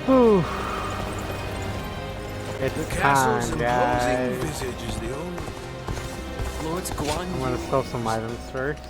Whew. It's The castle's time, imposing guys. visage is the only. Lord Guan I'm gonna Yu. sell some items first.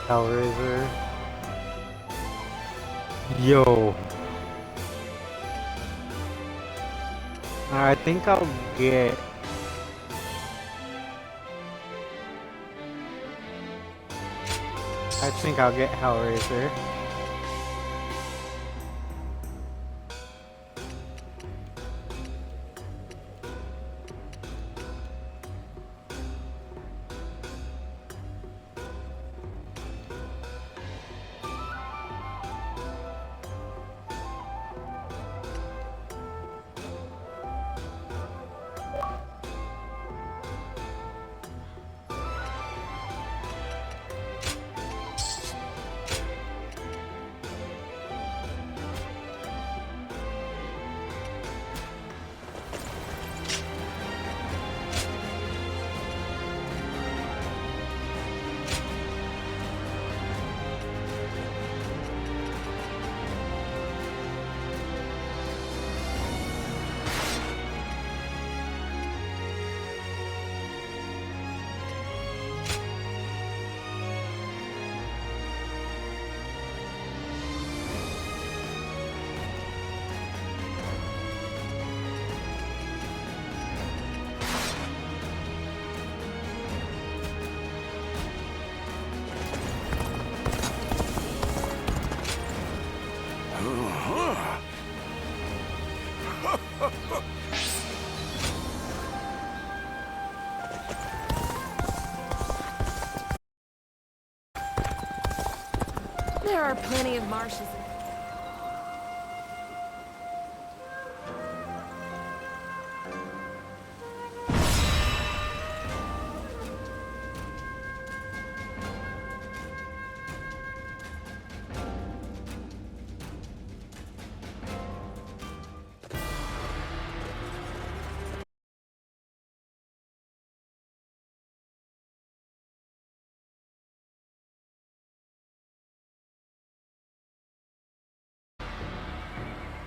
Hellraiser. Yo. I think I'll get. I think I'll get Hellraiser. There are plenty of marshes.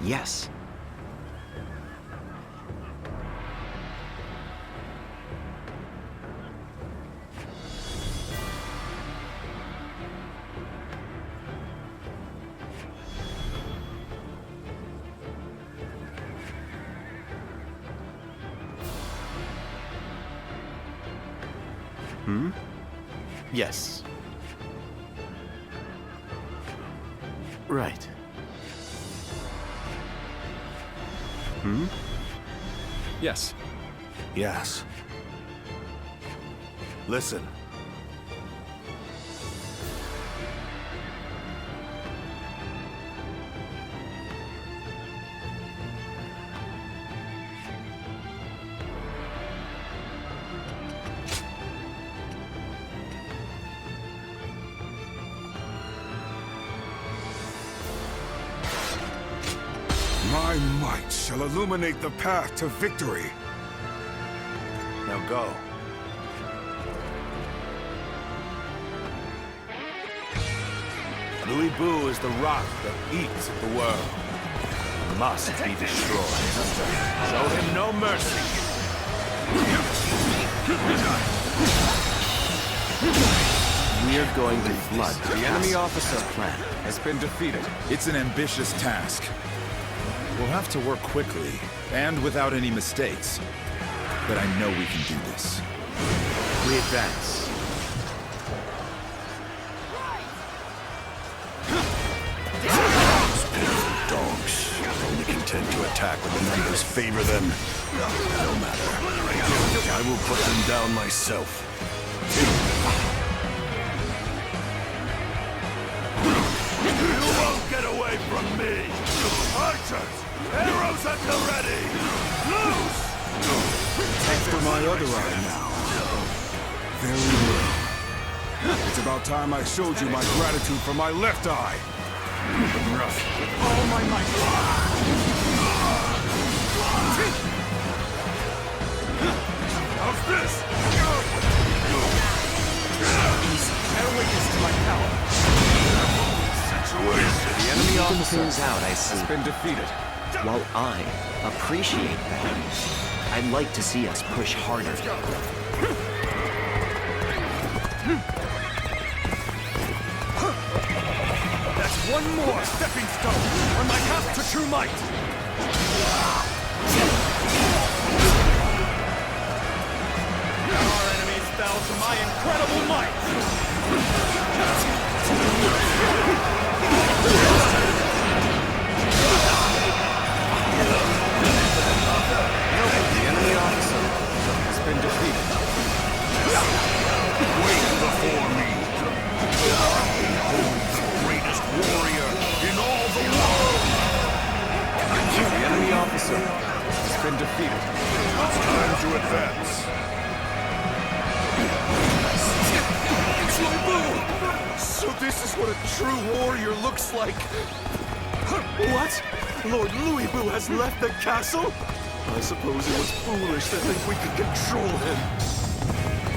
Yes. Hmm? Yes. Right. Hmm? Yes. Yes. Listen. My might shall illuminate the path to victory. Now go. Louis Boo is the rock that eats at the world. It must be destroyed. Show him no mercy. We're going to flood The enemy officer plan. has been defeated. It's an ambitious task. We'll have to work quickly, and without any mistakes. But I know we can do this. We advance. Dogs, only content to attack when the numbers favor them. No matter. I will put them down myself. You won't get away from me! Archers! Arrows at the ready! Loose! After my other eye now. Very well. It's about time I showed you my gratitude for my left eye. Rough. With all my might. How's this? Easy. Bear witness to my power. Situation. The enemy officer Things out, I see. has been defeated. While I appreciate that, I'd like to see us push harder. That's one more stepping stone on my path to true might. Our enemies fell to my incredible might. The enemy officer has been defeated. Wait before me. Behold the greatest warrior in all the world. The enemy officer has been defeated. Time to advance. It's Louis Boo! So this is what a true warrior looks like. What? Lord Louis Boo has left the castle? I suppose it was foolish to think we could control him.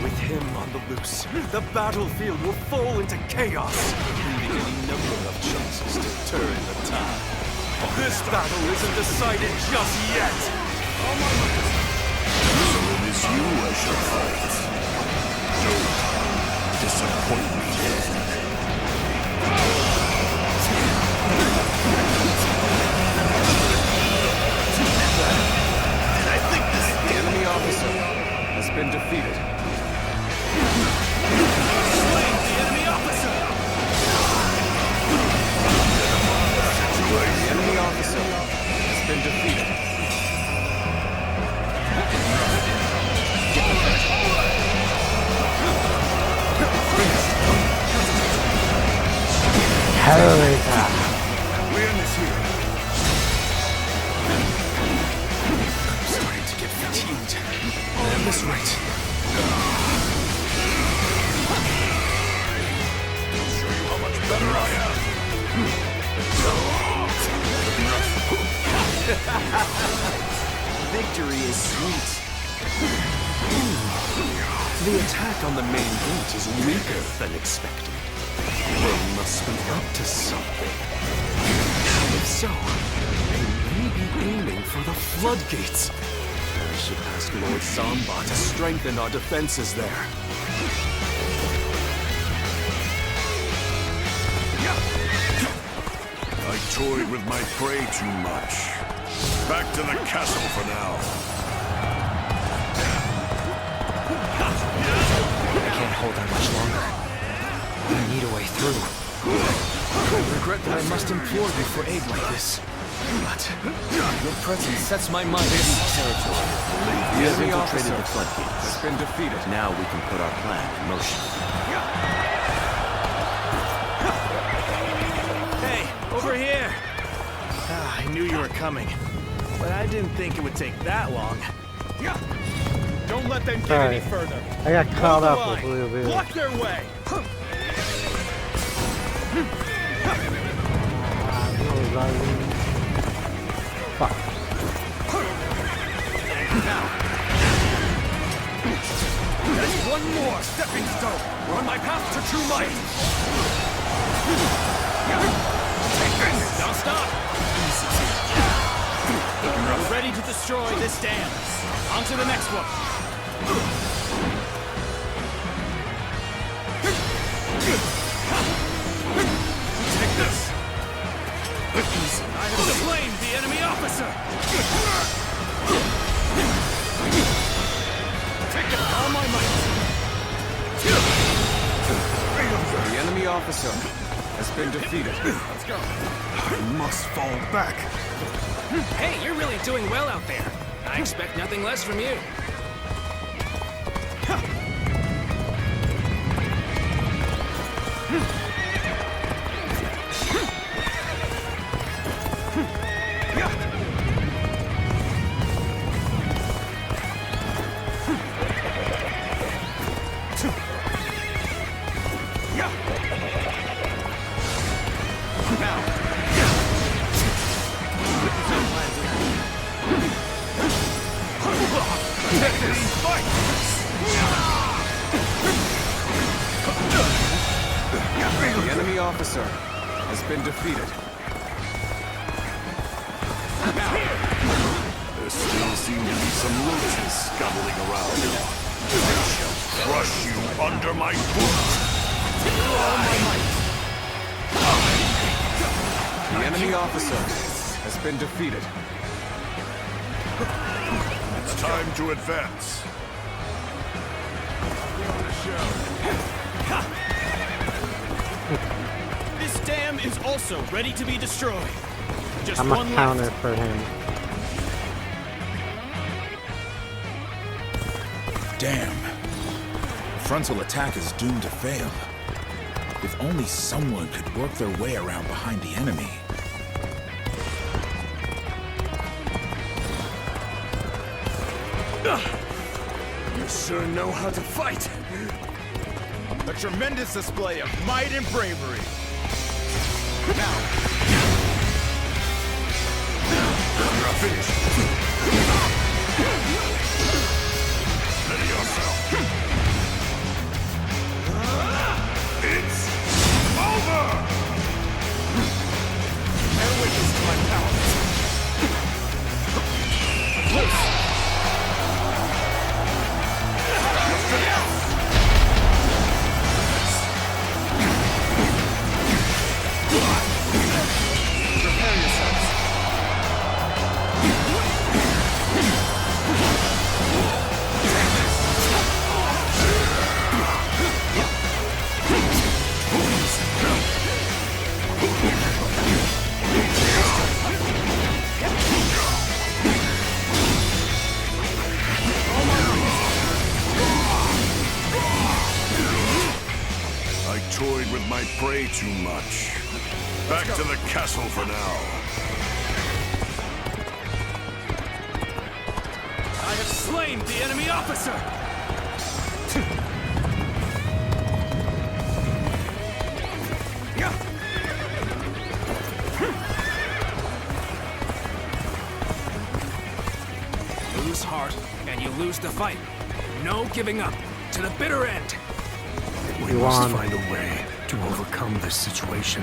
With him on the loose, the battlefield will fall into chaos, leaving any number of chances to turn the tide. This battle isn't decided just yet! So it is you I shall fight. Don't disappoint me then. The enemy officer has been defeated. Slain the enemy officer. The enemy officer has been defeated. Hellraiser. We end this here. I'm starting to get fatigued. Am this right? Show you how much better I am. Victory is sweet. The attack on the main gate is weaker than expected. They must be up to something. If so, they may be aiming for the floodgates. I should ask Lord Samba to strengthen our defenses there. I toyed with my prey too much. Back to the castle for now. I can't hold on much longer. I need a way through. I regret that I must implore you for aid like this. But your presence sets my mind at ease. Territory. The We have enemy infiltrated officer the floodgates. has been defeated. Now we can put our plan in motion. Hey, over here! I knew you were coming, but I didn't think it would take that long. Don't let them get Sorry. any further. I got caught Hold the up line. a little bit. Block their way! Fuck. That's one more stepping stone. We're on my path to true light. Take this. Don't stop. We're ready to destroy this dam. On to the next one. Take this. I have slain the enemy officer. Take it all my might. The enemy officer has been defeated. Let's go. I must fall back. Hey, you're really doing well out there. I expect nothing less from you. The enemy officer has been defeated. There still seem to be some roaches scuttling around. I shall crush you under my foot. The enemy officer has been defeated. It's time to advance. This dam is also ready to be destroyed. Just I'm one a counter left. for him. Damn. The frontal attack is doomed to fail. If only someone could work their way around behind the enemy. You sure know how to fight. A tremendous display of might and bravery. You're finished. Steady yourself. It's over! Bear witness to my powers. Prepare yourselves. I toyed with my prey too much. Back to the castle for now. I have slain the enemy officer. Lose heart, and you lose the fight. No giving up. To the bitter end. We You must won. find a way to overcome this situation.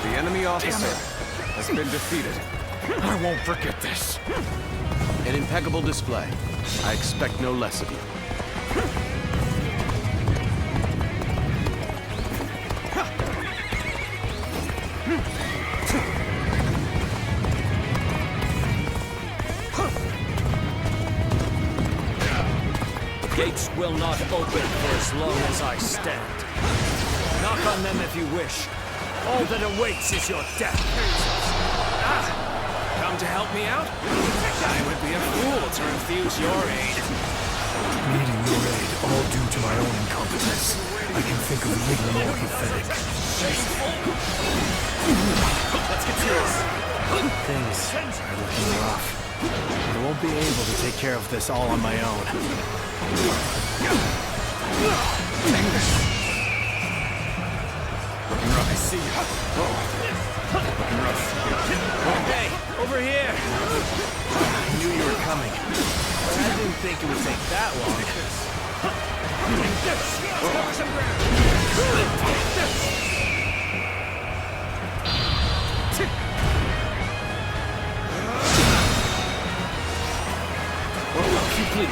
The enemy officer has been defeated. I won't forget this. An impeccable display. I expect no less of you. Gates will not open for as long as I stand. Knock on them if you wish. All that awaits is your death. Ah! Come to help me out? I would be a fool to refuse your aid. Needing your aid, all due to my own incompetence. I can think of little more pathetic. Let's get serious. Things are looking rough. I won't be able to take care of this all on my own. Take this. see you. Hey, over here! I knew you were coming. But I didn't think it would take that long. Take this! Cover some ground! Take this! If you please.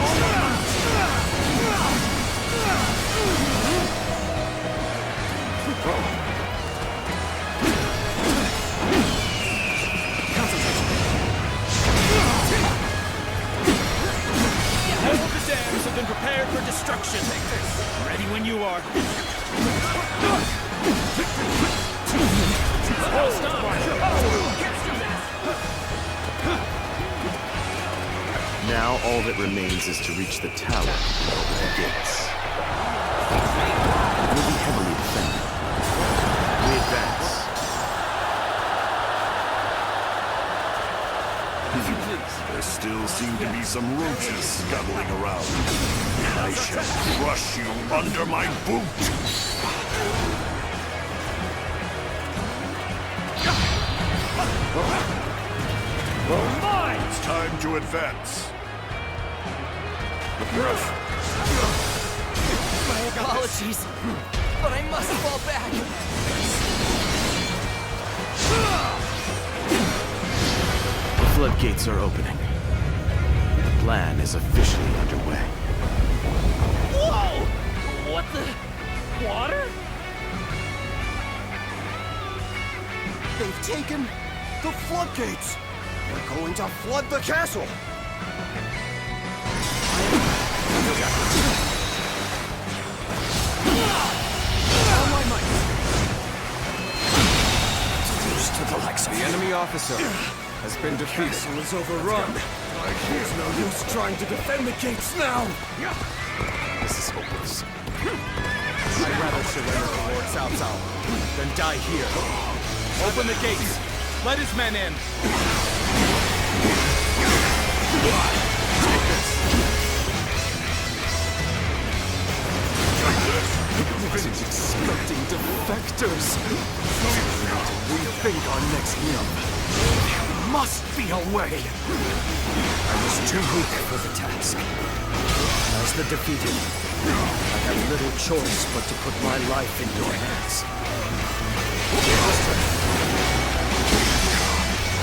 Hold the dams have been prepared for destruction. Ready when you are. Now all that remains is to reach the tower and open the gates. It will be heavily defended. We advance. There still seem to be some roaches scuttling around. I shall crush you under my boot! It's time to advance. My apologies, but I must fall back. The floodgates are opening. The plan is officially underway. Whoa! What the? Water? They've taken the floodgates! They're going to flood the castle! The enemy officer has been defeated. Castle is overrun. There's no use trying to defend the gates now! This is hopeless. I'd rather surrender to Lord Cao Cao than die here. Open the gates. Let his men in. I wasn't expecting defectors. Rethink our next move. There must be a way. I was too weak for the task. As the defeated, I have little choice but to put my life in your hands.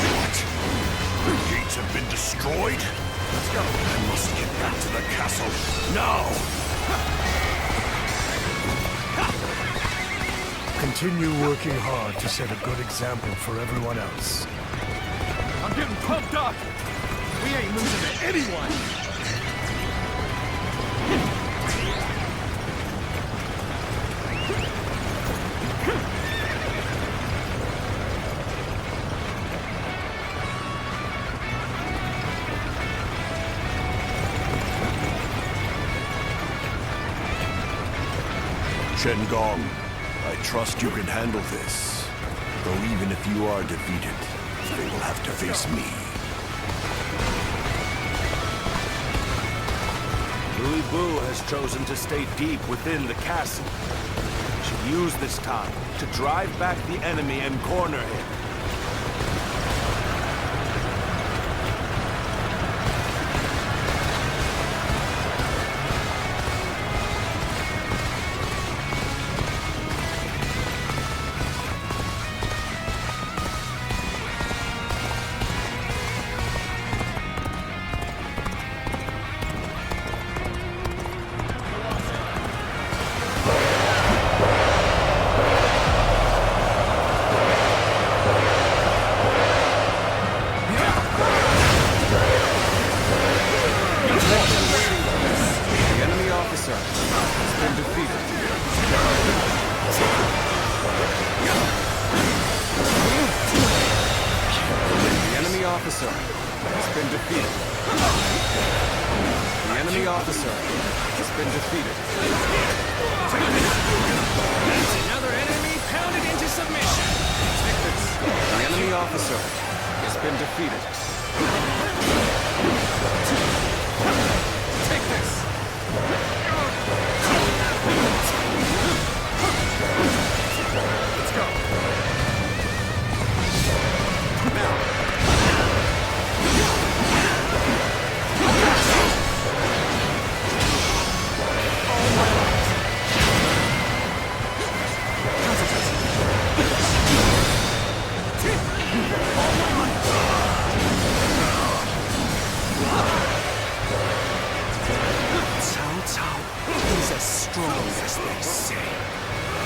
What? The gates have been destroyed? Let's go. I must get back to the castle now! Continue working hard to set a good example for everyone else. I'm getting pumped up. We ain't losing to anyone. Shen Gong, I trust you can handle this. Though even if you are defeated, they will have to face me. Louis Bu has chosen to stay deep within the castle. We should use this time to drive back the enemy and corner him.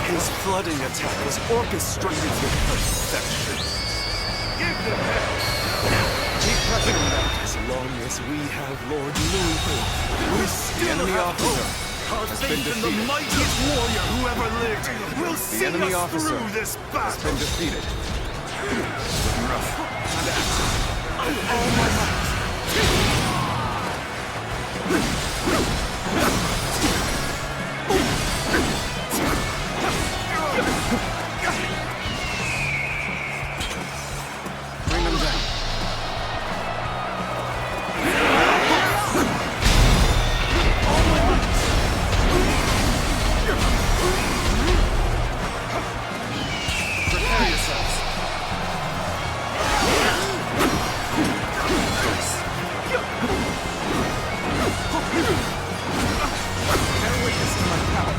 His flooding attack was orchestrated with perfection. Give them hell! Keep pressuring them. As long as we have Lord Louisville, we still enemy have officer hope. Our has faith been in the defeated. mightiest warrior who ever lived will see The enemy us officer through this has battle. been defeated. Looking rough. Time to act. All my might. Bring them down. Prepare yourselves. Bear witness to my power.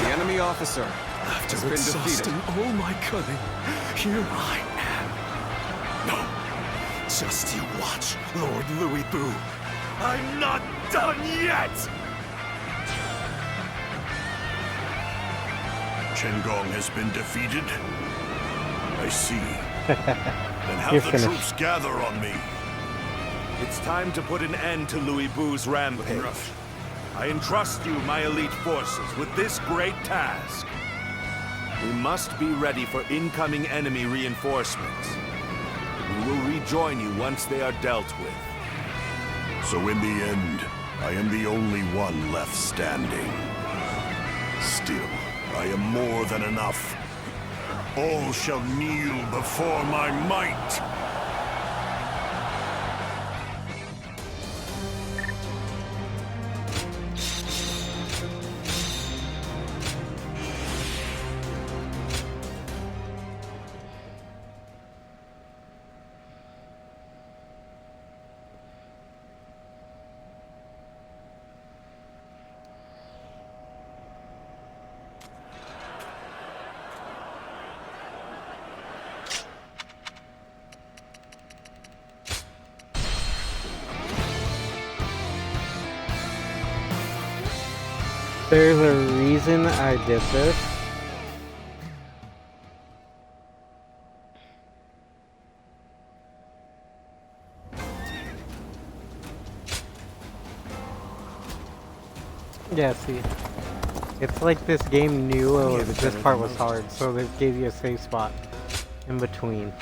The enemy officer After has been exhausting defeated. all my cunning, here I am. No, just you watch, Lord Louis Boo. I'm not done yet! Chengong has been defeated? I see. Then You're have the finished. troops gather on me. It's time to put an end to Louis Boo's rampage. I entrust you, my elite forces, with this great task. We must be ready for incoming enemy reinforcements. We will rejoin you once they are dealt with. So in the end, I am the only one left standing. Still, I am more than enough. All shall kneel before my might. There's a reason I did this. Yeah, see. It's like this game knew this part was hard, so they gave you a safe spot in between.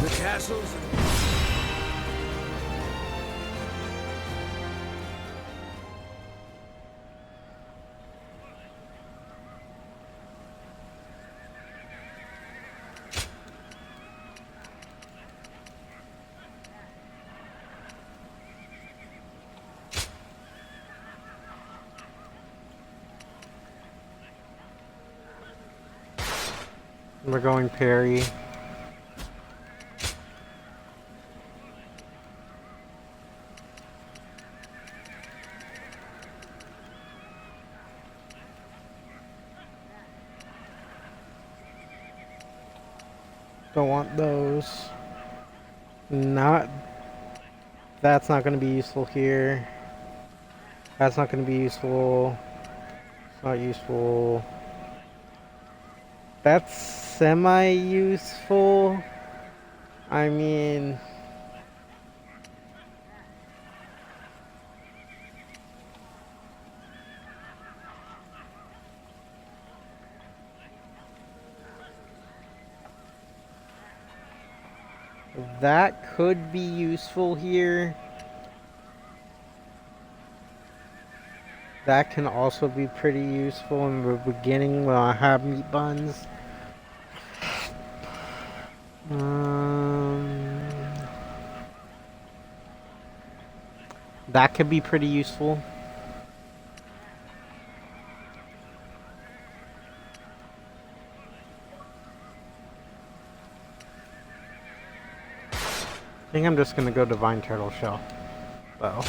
The castles. We're going Perry. Don't want those. Not. That's not going to be useful here. That's not going to be useful. It's not useful. That's semi-useful. I mean... that could be useful here. That can also be pretty useful in the beginning when I have meat buns. That could be pretty useful. I think I'm just gonna go Divine Turtle Shell, though.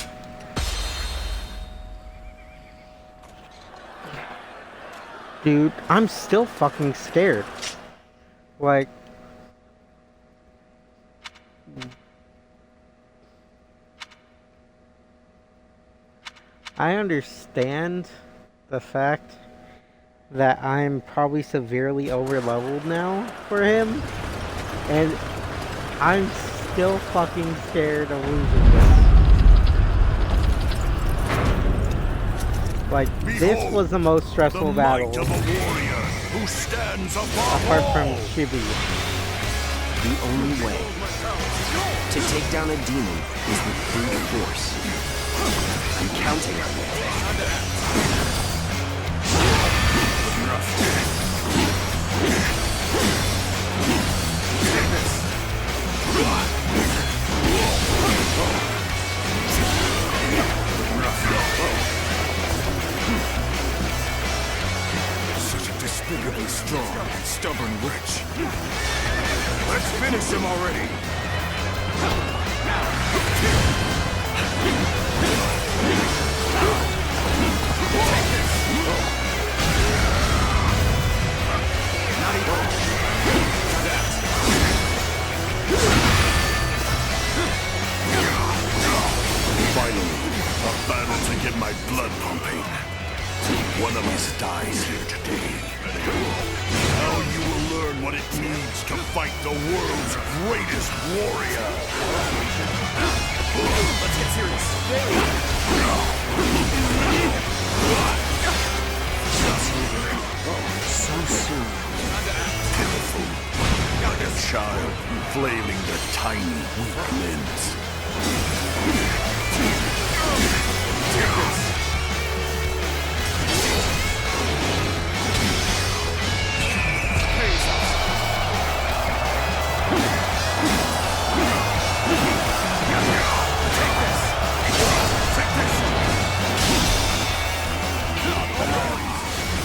Dude, I'm still fucking scared. Like... I understand the fact that I'm probably severely over-leveled now for him, and I'm still fucking scared of losing this. Like, this was the most stressful battle, Of a warrior who stands apart from Chibi. The only way to take down a demon is with brute force. I'm counting on it. Such a despicably strong and stubborn witch. Let's finish him already. Finally, a battle to get my blood pumping. One of us dies here today. Now you will learn what it means to fight the world's greatest warrior. Let's get serious. So soon. Pitiful. Like a child flailing their tiny, weak limbs.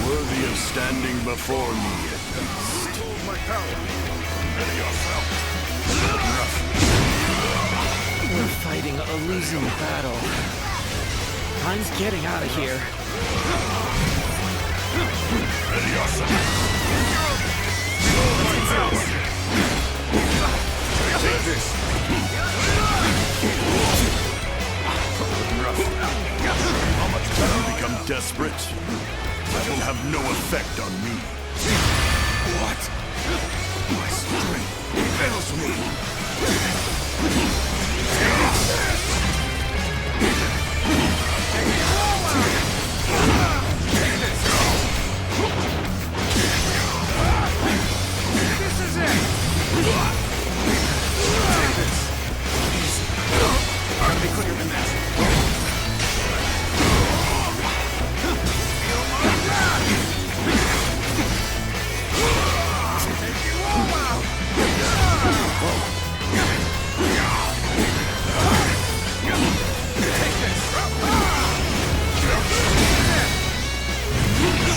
Worthy of standing before me, at least. We're fighting a losing battle. Time's getting out of here. Take this. How much have you become desperate? That will have no effect on me. What? My strength fails me. This is it. Gotta be quicker than that.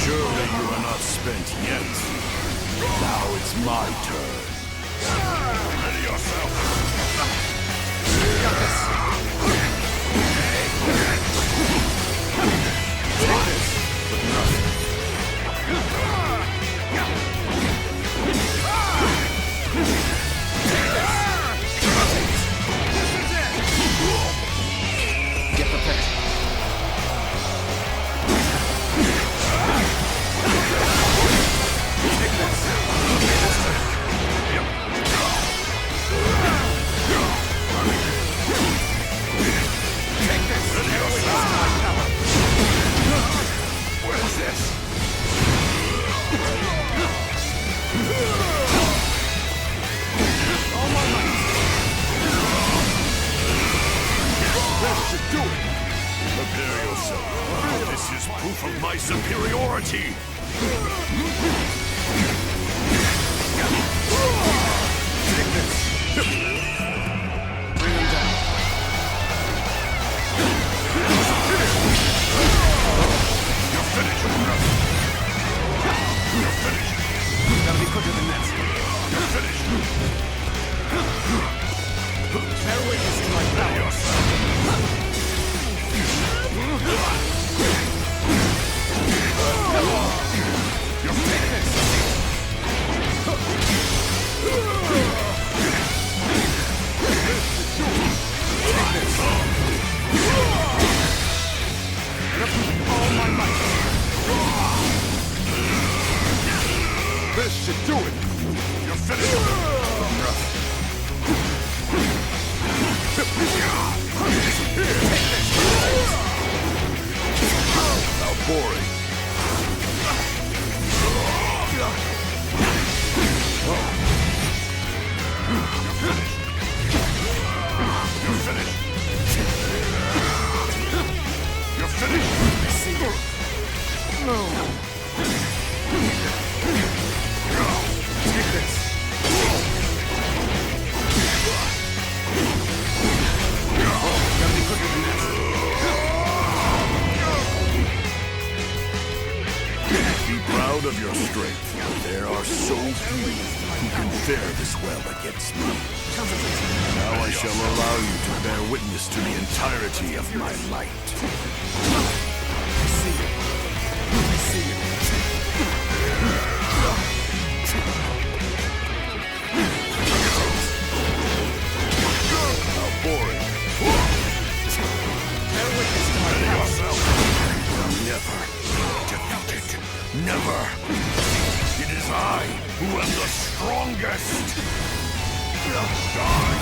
Surely you are not spent yet. Now it's my turn. Ready yourself. Get prepared. Take this. authority! Take this. Bring him down. You're finished! You're finished! Gotta be quicker than that. You're finished! Bear witness to my power. You're finished! All my might. This should do it! You're finished! How boring! You're finished! You're finished! Take this. Gotta be quicker than this. Be proud of your strength. There are so few who can fare this well against me. Now I shall allow you to bear witness to the entirety of my might. I see you. I see you. How boring. Bear witness to my power. Never defeated. Never. It is I who am the strongest. Die.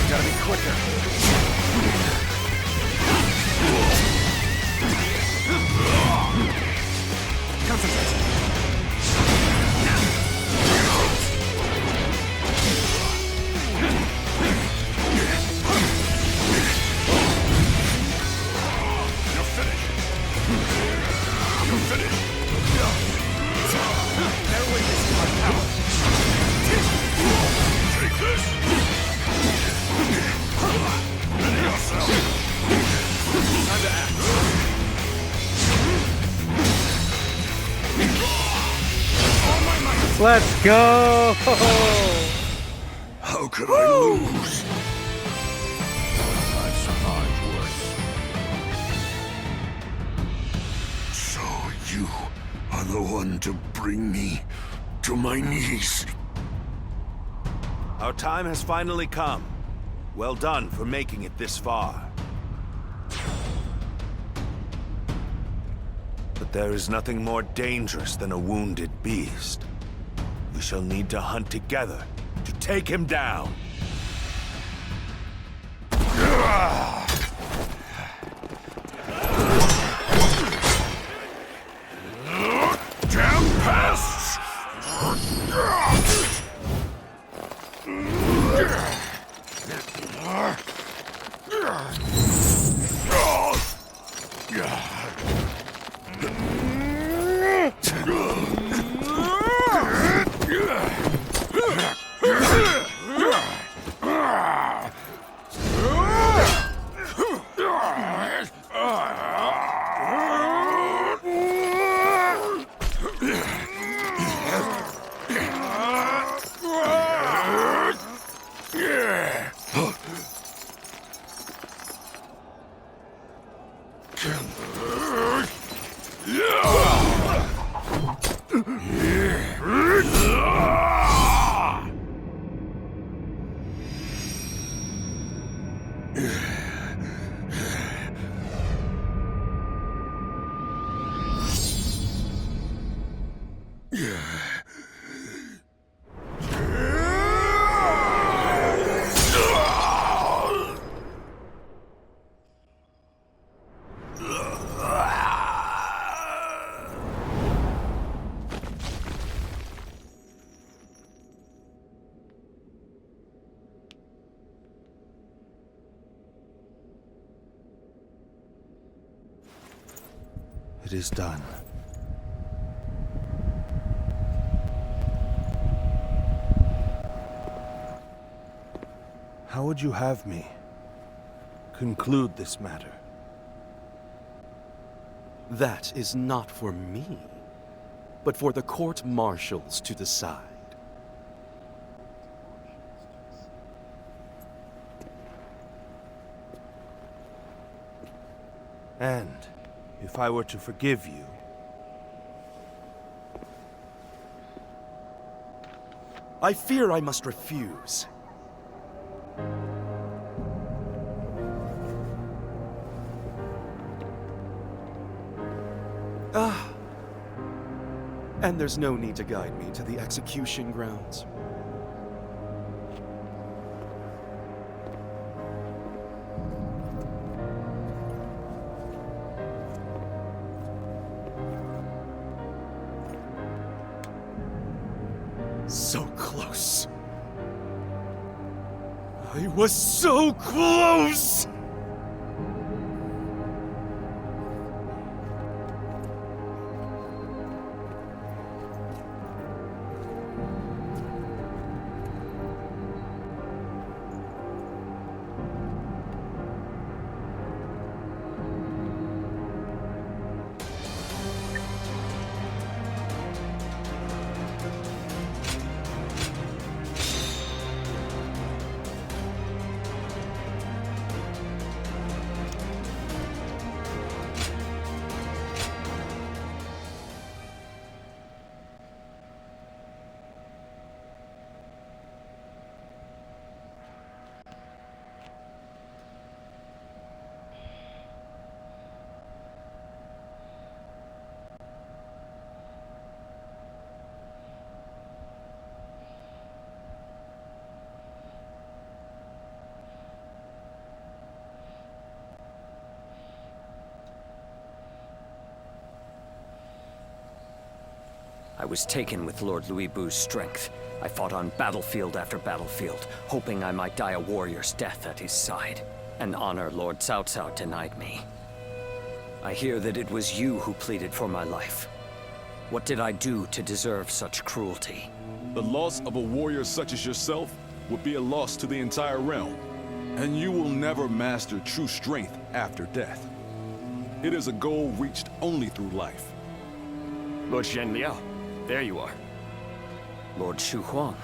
Gotta be quicker. Concentrate. You're finished. You're finished. Bear witness to my power. Take this. Ready yourself. Time to act. Let's go! How could I lose? I've survived worse. So you are the one to bring me to my knees. Our time has finally come. Well done for making it this far. But there is nothing more dangerous than a wounded beast. We shall need to hunt together to take him down. Damn pests! it is done. How would you have me conclude this matter? That is not for me, but for the court-martials to decide. And if I were to forgive you, I fear I must refuse. And there's no need to guide me to the execution grounds. So close. I was so close! I was taken with Lord Louis Bu's strength. I fought on battlefield after battlefield, hoping I might die a warrior's death at his side. An honor Lord Cao Cao denied me. I hear that it was you who pleaded for my life. What did I do to deserve such cruelty? The loss of a warrior such as yourself would be a loss to the entire realm, and you will never master true strength after death. It is a goal reached only through life. Lord Zhenliao, there you are. Lord Shu Huang.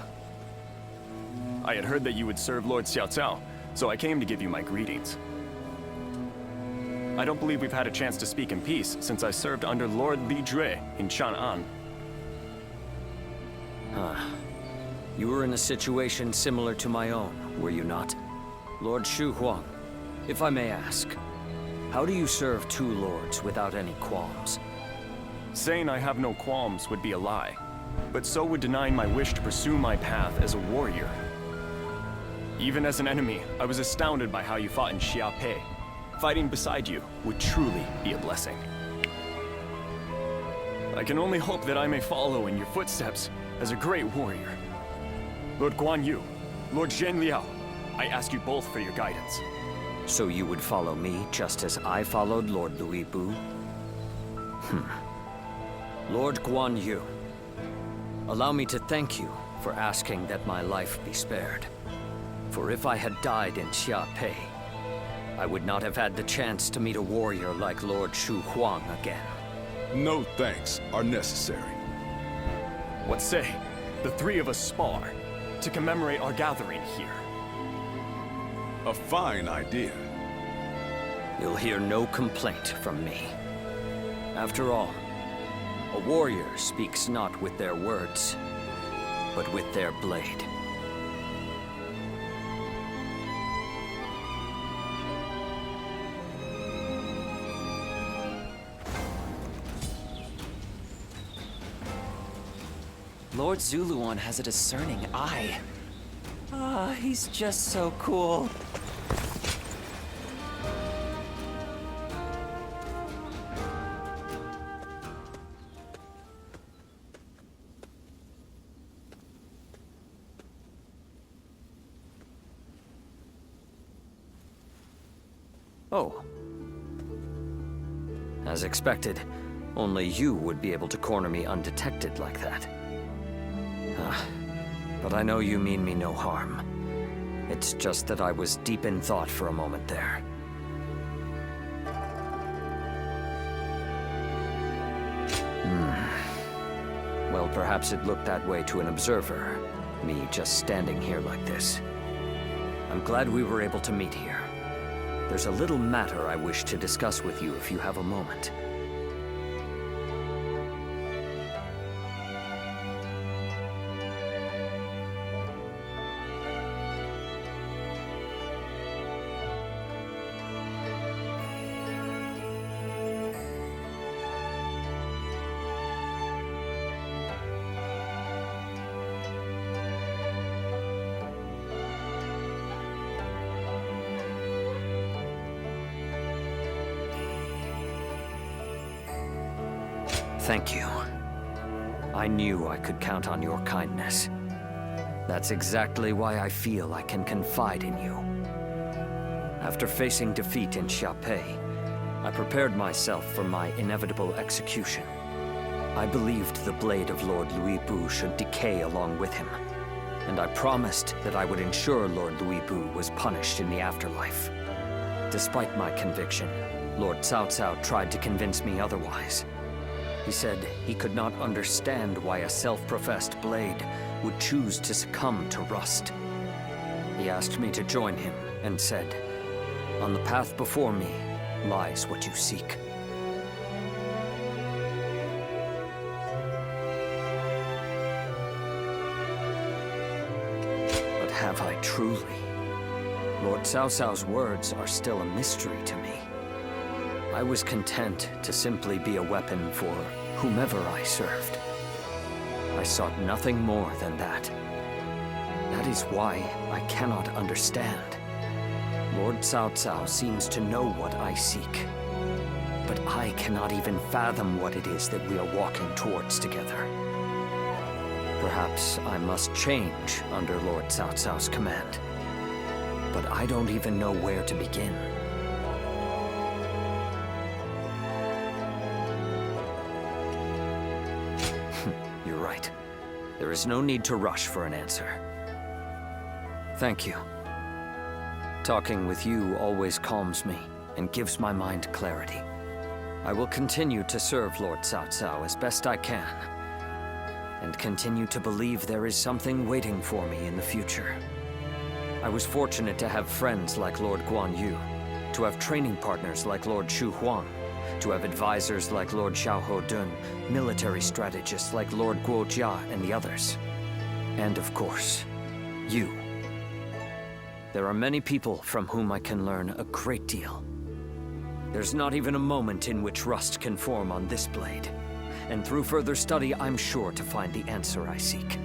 I had heard that you would serve Lord Xiao Cao, so I came to give you my greetings. I don't believe we've had a chance to speak in peace since I served under Lord Li Jue in Chang'an. You were in a situation similar to my own, were you not? Lord Shu Huang, if I may ask, how do you serve two lords without any qualms? Saying I have no qualms would be a lie, but so would denying my wish to pursue my path as a warrior. Even as an enemy, I was astounded by how you fought in Xiaopei. Fighting beside you would truly be a blessing. I can only hope that I may follow in your footsteps as a great warrior. Lord Guan Yu, Lord Zhenliao, I ask you both for your guidance. So you would follow me just as I followed Lord Louis Bu? Lord Guan Yu, allow me to thank you for asking that my life be spared. For if I had died in Xiaopei, I would not have had the chance to meet a warrior like Lord Shu Huang again. No thanks are necessary. What say, the three of us spar to commemorate our gathering here? A fine idea. You'll hear no complaint from me. After all, a warrior speaks not with their words, but with their blade. Lord Zuluan has a discerning eye. Ah, he's just so cool. Oh. As expected, Only you would be able to corner me undetected like that. But I know you mean me no harm. It's just that I was deep in thought for a moment there. Well, perhaps it looked that way to an observer, me just standing here like this. I'm glad we were able to meet here. There's a little matter I wish to discuss with you if you have a moment. Thank you. I knew I could count on your kindness. That's exactly why I feel I can confide in you. After facing defeat in Xiapei, I prepared myself for my inevitable execution. I believed the blade of Lord Louis Bu should decay along with him, and I promised that I would ensure Lord Louis Bu was punished in the afterlife. Despite my conviction, Lord Cao Cao tried to convince me otherwise. He said he could not understand why a self-professed blade would choose to succumb to rust. He asked me to join him and said, "On the path before me lies what you seek." But have I truly? Lord Cao Cao's words are still a mystery to me. I was content to simply be a weapon for whomever I served. I sought nothing more than that. That is why I cannot understand. Lord Cao Cao seems to know what I seek, but I cannot even fathom what it is that we are walking towards together. Perhaps I must change under Lord Cao Cao's command, but I don't even know where to begin. You're right. There is no need to rush for an answer. Thank you. Talking with you always calms me and gives my mind clarity. I will continue to serve Lord Cao Cao as best I can, and continue to believe there is something waiting for me in the future. I was fortunate to have friends like Lord Guan Yu, to have training partners like Lord Xu Huang, to have advisors like Lord Xiao Ho Dun, military strategists like Lord Guo Jia and the others. And of course, you. There are many people from whom I can learn a great deal. There's not even a moment in which rust can form on this blade, and through further study, I'm sure to find the answer I seek.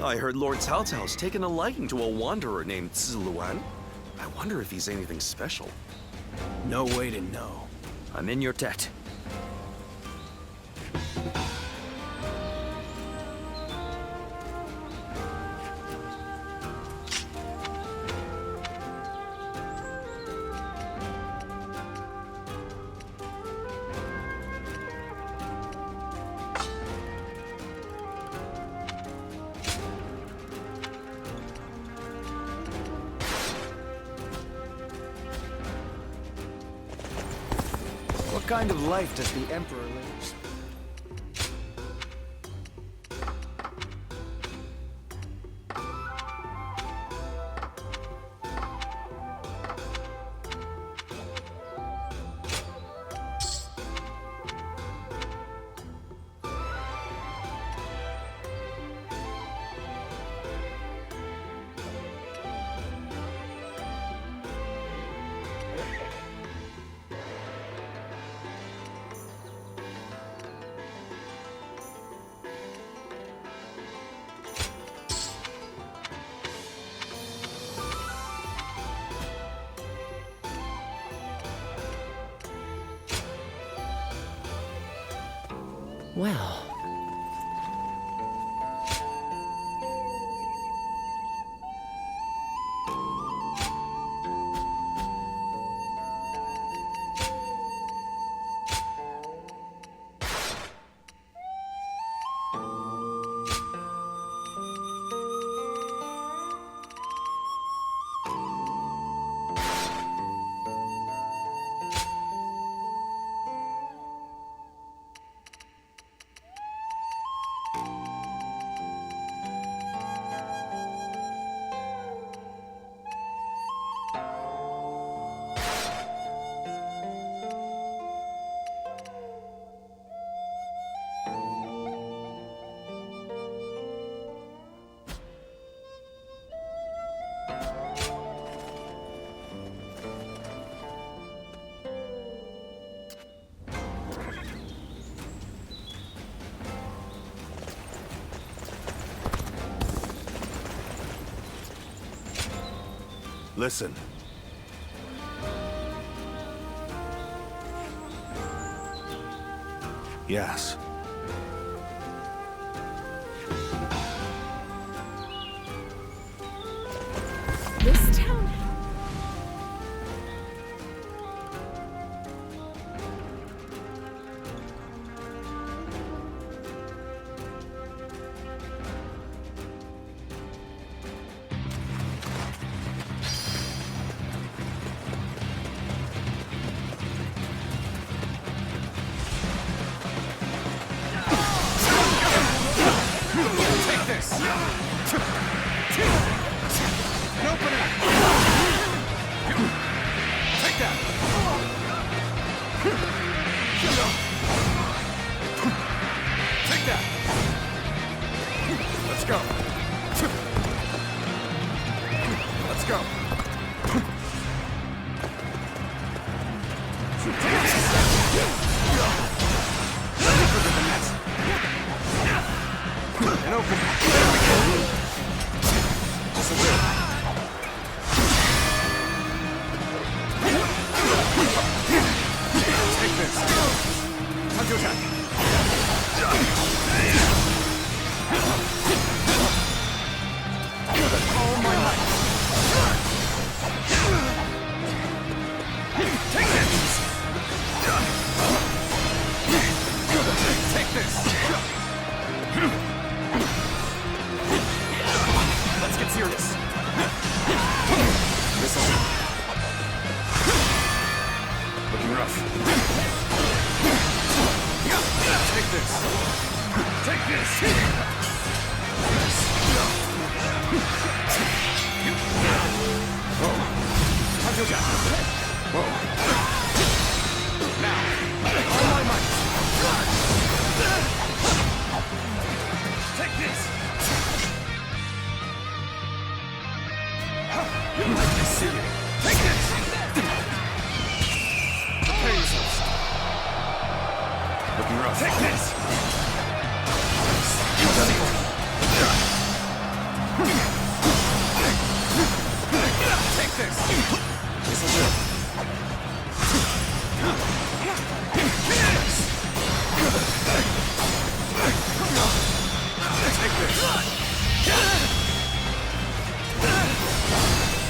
I heard Lord Cao Cao's taken a liking to a wanderer named Ziluan. I wonder if he's anything special. No way to know. I'm in your debt. What kind of life does the Emperor live? Well... Listen. Yes. This town.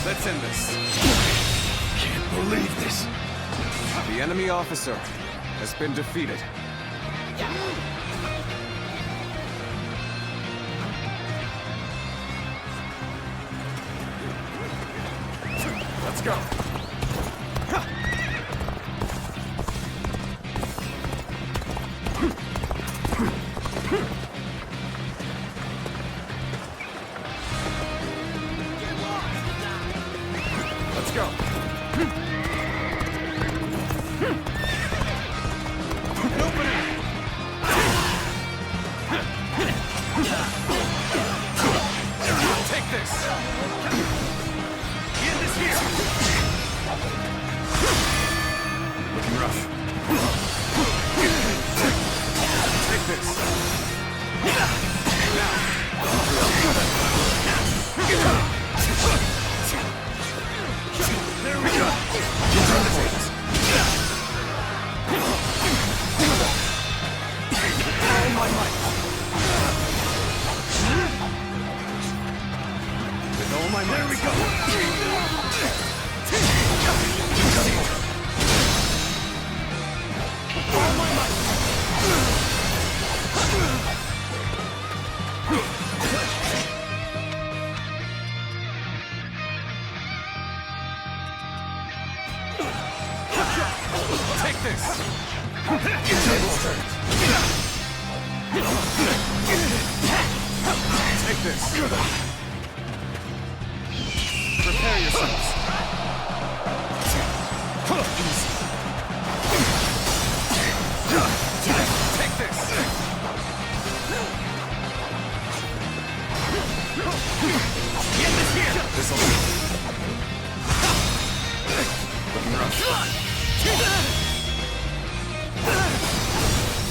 Let's end this. Can't believe this. The enemy officer has been defeated. Let's go. Let's go. An opening. Take this. End this here. Looking rough. Take this. Now. There we go. All my might. With all my might. There we go. All my might. Take this! Take this! Prepare yourselves! Take this! Get this here! This'll do. Looking rough.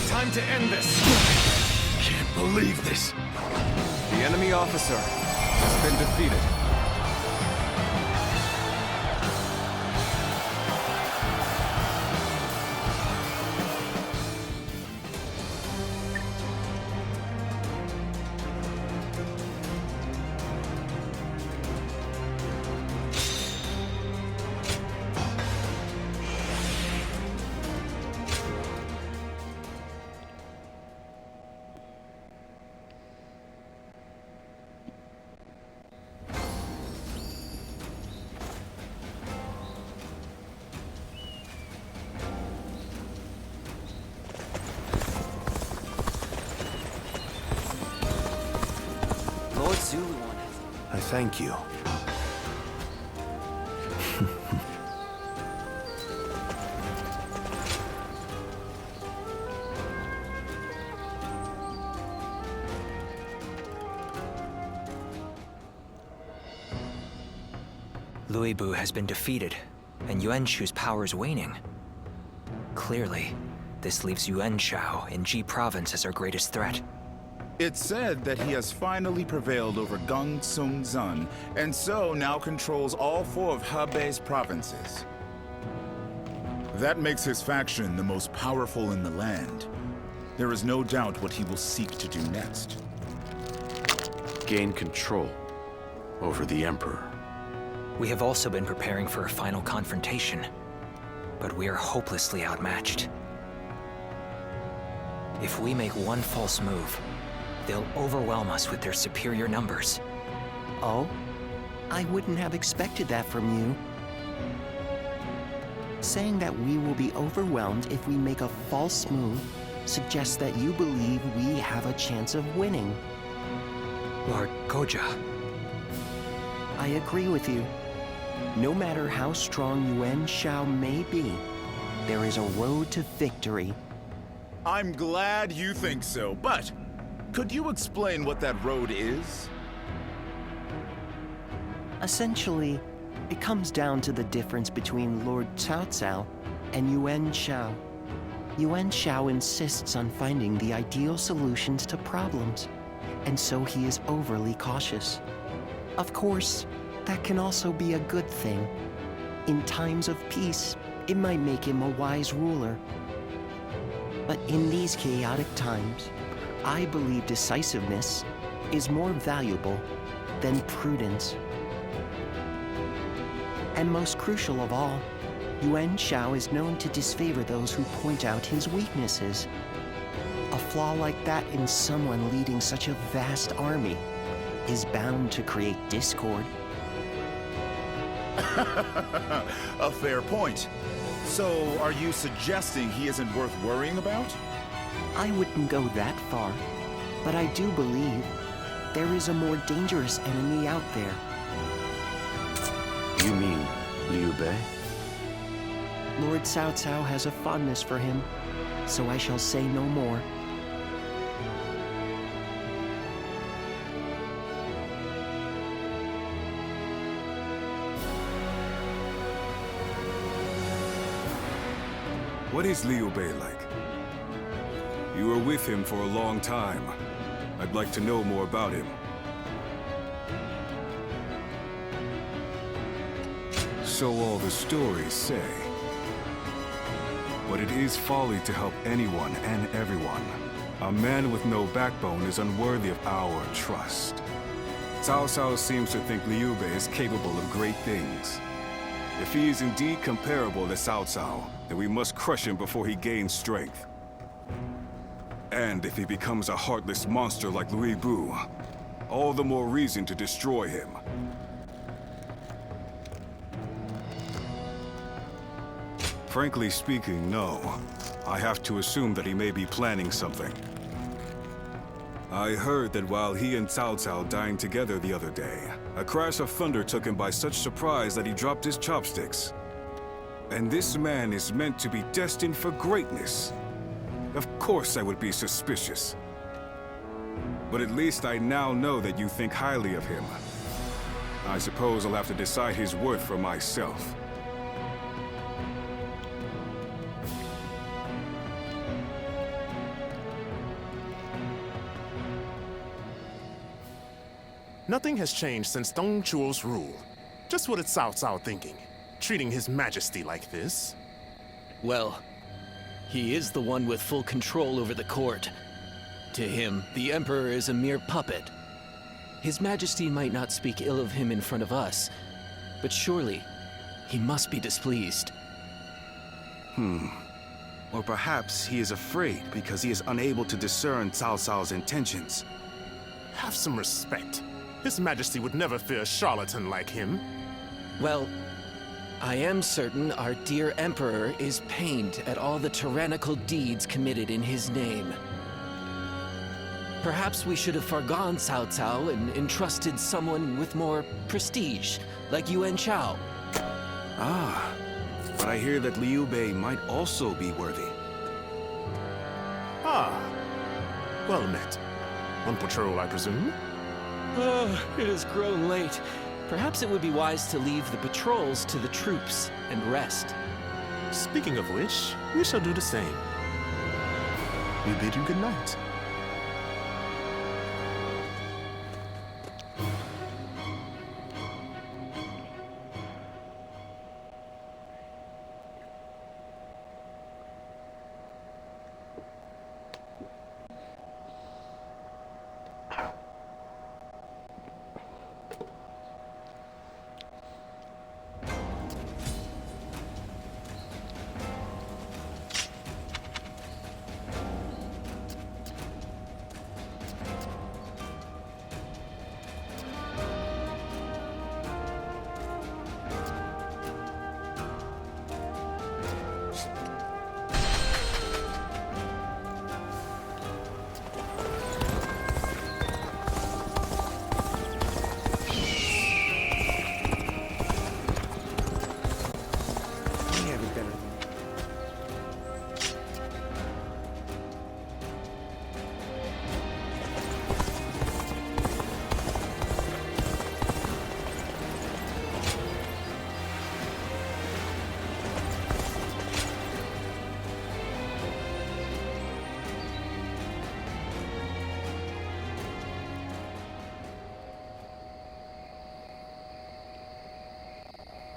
Time to end this! Can't believe this! The enemy officer has been defeated. thank you. Louis Bu has been defeated, and Yuan Shu's power is waning. Clearly, this leaves Yuan Shao in Ji Province as our greatest threat. It's said that he has finally prevailed over Gung Sung Zun, and so now controls all 4 of Hebei's provinces. That makes his faction the most powerful in the land. There is no doubt what he will seek to do next. Gain control over the Emperor. We have also been preparing for a final confrontation, but we are hopelessly outmatched. If we make one false move, they'll overwhelm us with their superior numbers. Oh? I wouldn't have expected that from you. Saying that we will be overwhelmed if we make a false move suggests that you believe we have a chance of winning. Lord Goja. I agree with you. No matter how strong Yuan Shao may be, there is a road to victory. I'm glad you think so, but could you explain what that road is? Essentially, it comes down to the difference between Lord Cao Cao and Yuan Shao. Yuan Shao insists on finding the ideal solutions to problems, and so he is overly cautious. Of course, that can also be a good thing. In times of peace, it might make him a wise ruler. But in these chaotic times, I believe decisiveness is more valuable than prudence. And most crucial of all, Yuan Shao is known to disfavor those who point out his weaknesses. A flaw like that in someone leading such a vast army is bound to create discord. A fair point. So, are you suggesting he isn't worth worrying about? I wouldn't go that far, but I do believe there is a more dangerous enemy out there. You mean Liu Bei? Lord Cao Cao has a fondness for him, so I shall say no more. What is Liu Bei like? You were with him for a long time. I'd like to know more about him. So all the stories say. But it is folly to help anyone and everyone. A man with no backbone is unworthy of our trust. Cao Cao seems to think Liu Bei is capable of great things. If he is indeed comparable to Cao Cao, then we must crush him before he gains strength. And if he becomes a heartless monster like Louis Bu, all the more reason to destroy him. Frankly speaking, no. I have to assume that he may be planning something. I heard that while he and Cao Cao dined together the other day, a crash of thunder took him by such surprise that he dropped his chopsticks. And this man is meant to be destined for greatness. Of course I would be suspicious. But at least I now know that you think highly of him. I suppose I'll have to decide his worth for myself. Nothing has changed since Dong Chuo's rule. Just what is Cao Cao thinking? Treating His Majesty like this? Well, he is the one with full control over the court. To him, the Emperor is a mere puppet. His Majesty might not speak ill of him in front of us, but surely he must be displeased. Or perhaps he is afraid because he is unable to discern Cao Cao's intentions. Have some respect. His Majesty would never fear a charlatan like him. Well, I am certain our dear Emperor is pained at all the tyrannical deeds committed in his name. Perhaps we should have forgone Cao Cao and entrusted someone with more prestige, like Yuan Shao. Ah, but I hear that Liu Bei might also be worthy. Ah, well met. On patrol, I presume? It has grown late. Perhaps it would be wise to leave the patrols to the troops and rest. Speaking of which, we shall do the same. We bid you good night.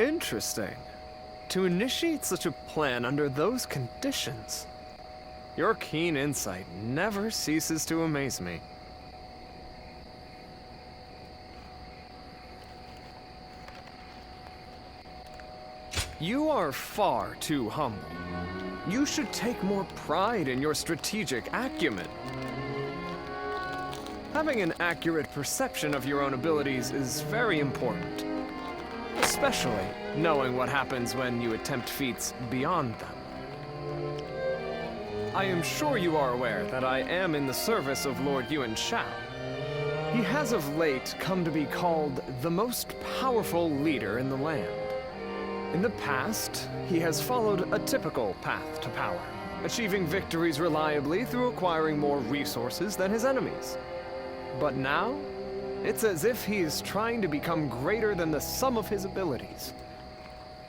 Interesting. To initiate such a plan under those conditions. Your keen insight never ceases to amaze me. You are far too humble. You should take more pride in your strategic acumen. Having an accurate perception of your own abilities is very important. Especially knowing what happens when you attempt feats beyond them. I am sure you are aware that I am in the service of Lord Yuan Shao. He has of late come to be called the most powerful leader in the land. In the past, he has followed a typical path to power, achieving victories reliably through acquiring more resources than his enemies. But now, it's as if he is trying to become greater than the sum of his abilities.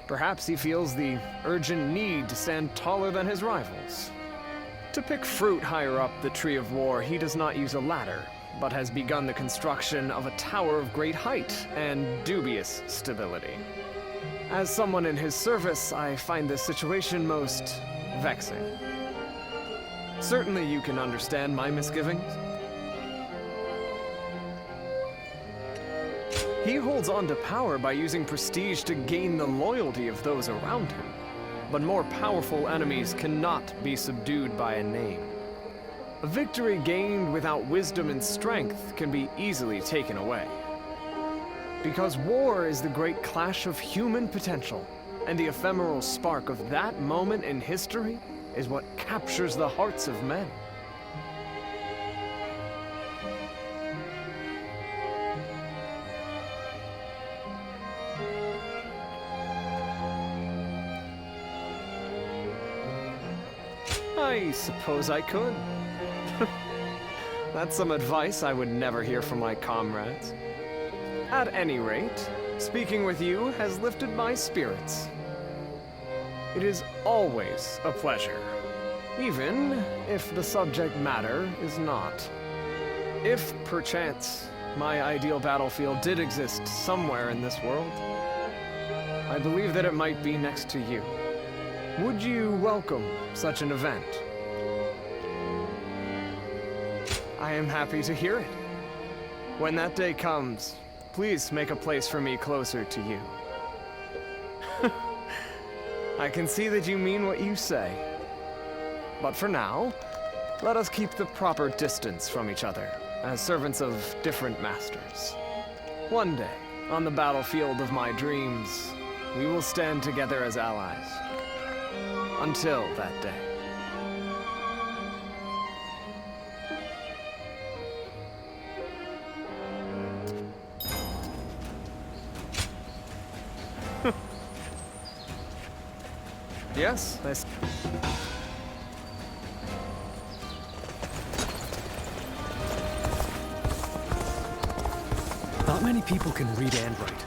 Perhaps he feels the urgent need to stand taller than his rivals. To pick fruit higher up the Tree of War, he does not use a ladder, but has begun the construction of a tower of great height and dubious stability. As someone in his service, I find this situation most vexing. Certainly you can understand my misgivings. He holds on to power by using prestige to gain the loyalty of those around him. But more powerful enemies cannot be subdued by a name. A victory gained without wisdom and strength can be easily taken away. Because war is the great clash of human potential, and the ephemeral spark of that moment in history is what captures the hearts of men. I suppose I could. That's some advice I would never hear from my comrades. At any rate, speaking with you has lifted my spirits. It is always a pleasure, even if the subject matter is not. If, perchance, my ideal battlefield did exist somewhere in this world, I believe that it might be next to you. Would you welcome such an event? I am happy to hear it. When that day comes, please make a place for me closer to you. I can see that you mean what you say. But for now, let us keep the proper distance from each other, as servants of different masters. One day, on the battlefield of my dreams, we will stand together as allies. Until that day. Yes, that's... Not many people can read and write.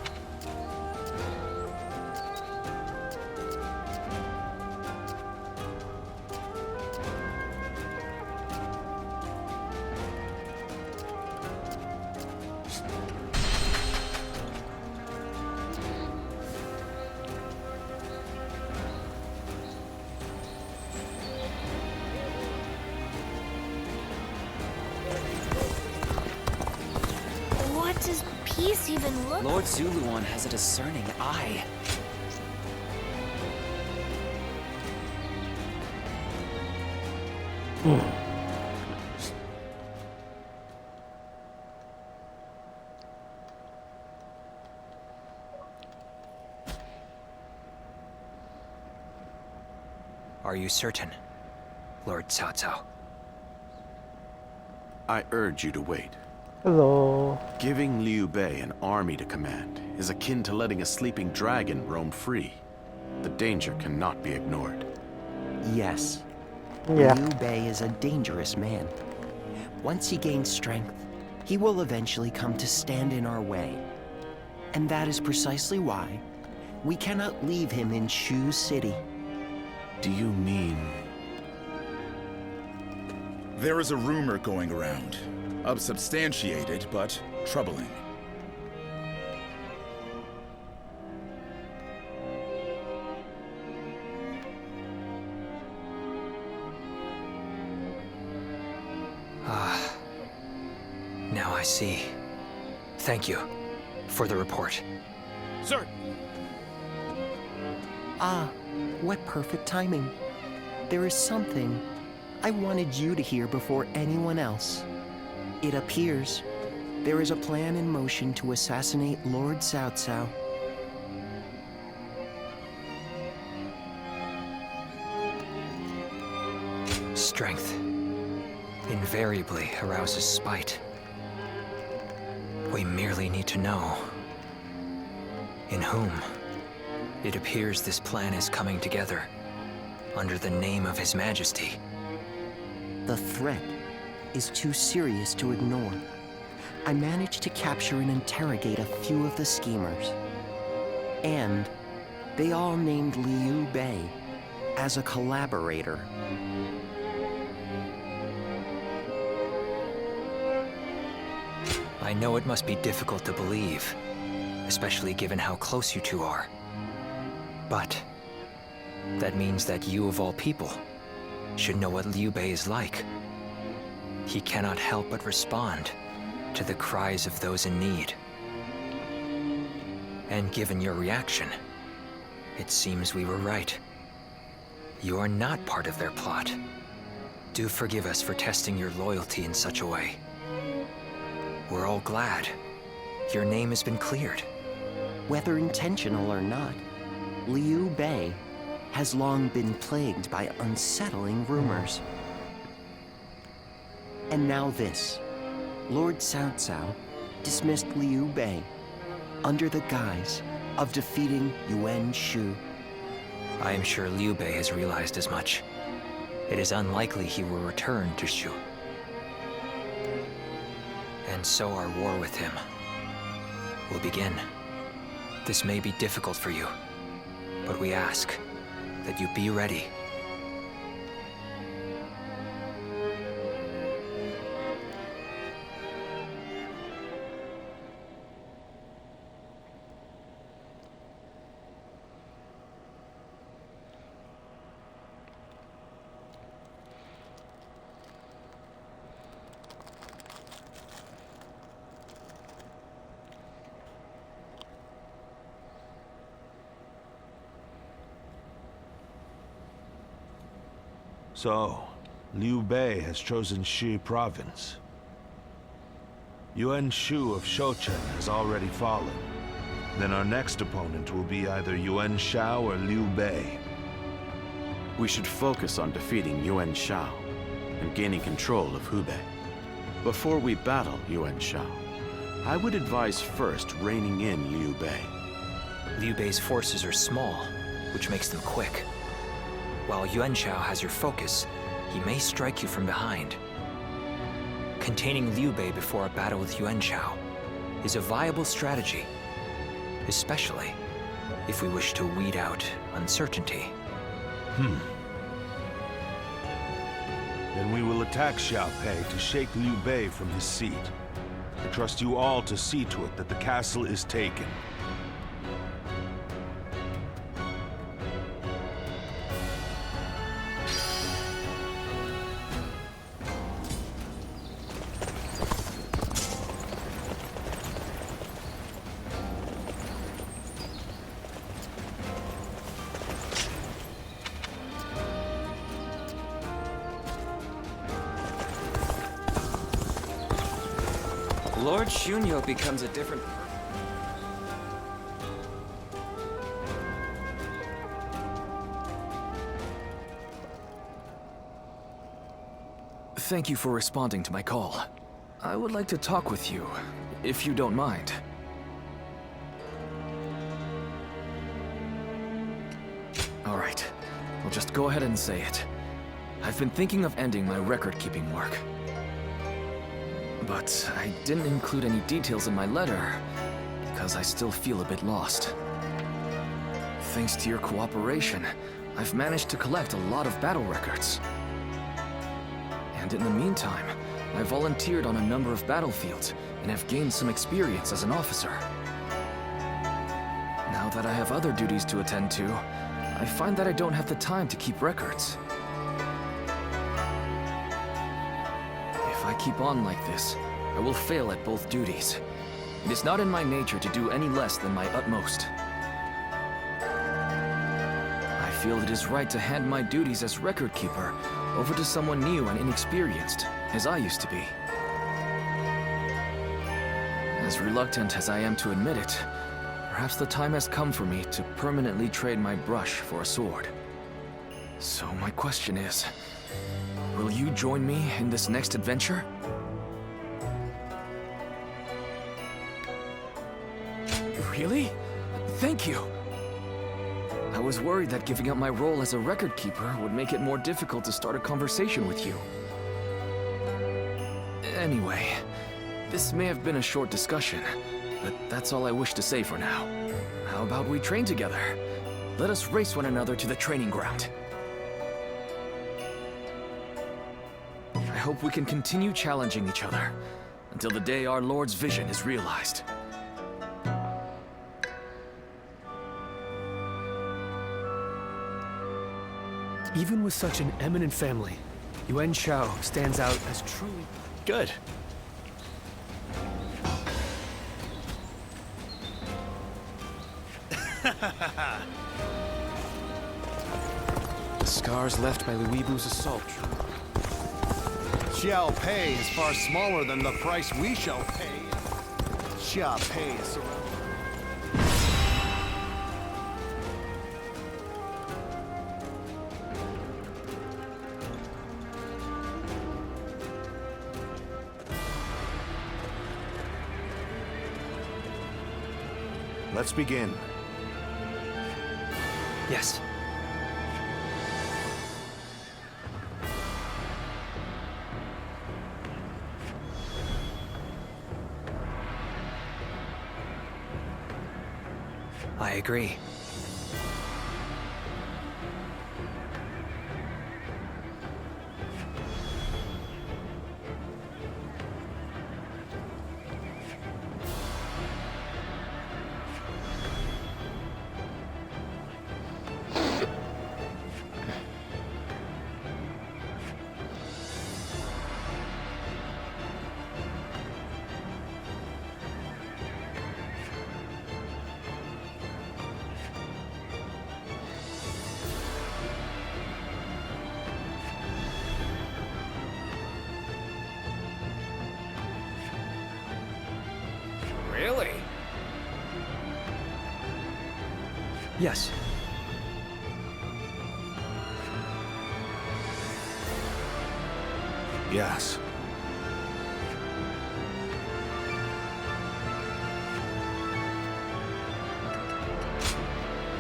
What does peace even look like? Lord Zuluan has a discerning eye. Are you certain, Lord Cao Cao? I urge you to wait. Hello. Giving Liu Bei an army to command is akin to letting a sleeping dragon roam free. The danger cannot be ignored. Yes. Yeah. Liu Bei is a dangerous man. Once he gains strength, he will eventually come to stand in our way. And that is precisely why we cannot leave him in Shu City. Do you mean... There is a rumor going around. Unsubstantiated, but troubling. Now I see. Thank you for the report. Sir! Ah, what perfect timing. There is something I wanted you to hear before anyone else. It appears there is a plan in motion to assassinate Lord Cao Cao. Strength invariably arouses spite. We merely need to know in whom. It appears this plan is coming together under the name of His Majesty. The threat is too serious to ignore. I managed to capture and interrogate a few of the schemers. And they all named Liu Bei as a collaborator. I know it must be difficult to believe, especially given how close you two are. But that means that you, of all people, should know what Liu Bei is like. He cannot help but respond to the cries of those in need. And given your reaction, it seems we were right. You are not part of their plot. Do forgive us for testing your loyalty in such a way. We're all glad your name has been cleared. Whether intentional or not, Liu Bei has long been plagued by unsettling rumors. And now this. Lord Cao Cao dismissed Liu Bei under the guise of defeating Yuan Shu. I am sure Liu Bei has realized as much. It is unlikely he will return to Shu. And so our war with him will begin. This may be difficult for you, but we ask that you be ready. So, Liu Bei has chosen Shi province. Yuan Shu of Shouchen has already fallen. Then our next opponent will be either Yuan Shao or Liu Bei. We should focus on defeating Yuan Shao and gaining control of Hubei. Before we battle Yuan Shao, I would advise first reining in Liu Bei. Liu Bei's forces are small, which makes them quick. While Yuan Shao has your focus, he may strike you from behind. Containing Liu Bei before a battle with Yuan Shao is a viable strategy, especially if we wish to weed out uncertainty. Then we will attack Xiaopei to shake Liu Bei from his seat. I trust you all to see to it that the castle is taken. Lord Shunyo becomes a different... Thank you for responding to my call. I would like to talk with you, if you don't mind. Alright, I'll just go ahead and say it. I've been thinking of ending my record-keeping work. But I didn't include any details in my letter, because I still feel a bit lost. Thanks to your cooperation, I've managed to collect a lot of battle records. And in the meantime, I volunteered on a number of battlefields and have gained some experience as an officer. Now that I have other duties to attend to, I find that I don't have the time to keep records. If I keep on like this, I will fail at both duties. It is not in my nature to do any less than my utmost. I feel it is right to hand my duties as record keeper over to someone new and inexperienced, as I used to be. As reluctant as I am to admit it, perhaps the time has come for me to permanently trade my brush for a sword. So my question is, will you join me in this next adventure? Really? Thank you! I was worried that giving up my role as a record keeper would make it more difficult to start a conversation with you. Anyway, this may have been a short discussion, but that's all I wish to say for now. How about we train together? Let us race one another to the training ground. I hope we can continue challenging each other until the day our Lord's vision is realized. Even with such an eminent family, Yuan Shao stands out as truly good. The scars left by Luibu's assault. Xiao Pei is far smaller than the price we shall pay. Xia Pei is surrounded. Let's begin. Yes. I agree. Really? Yes. Yes.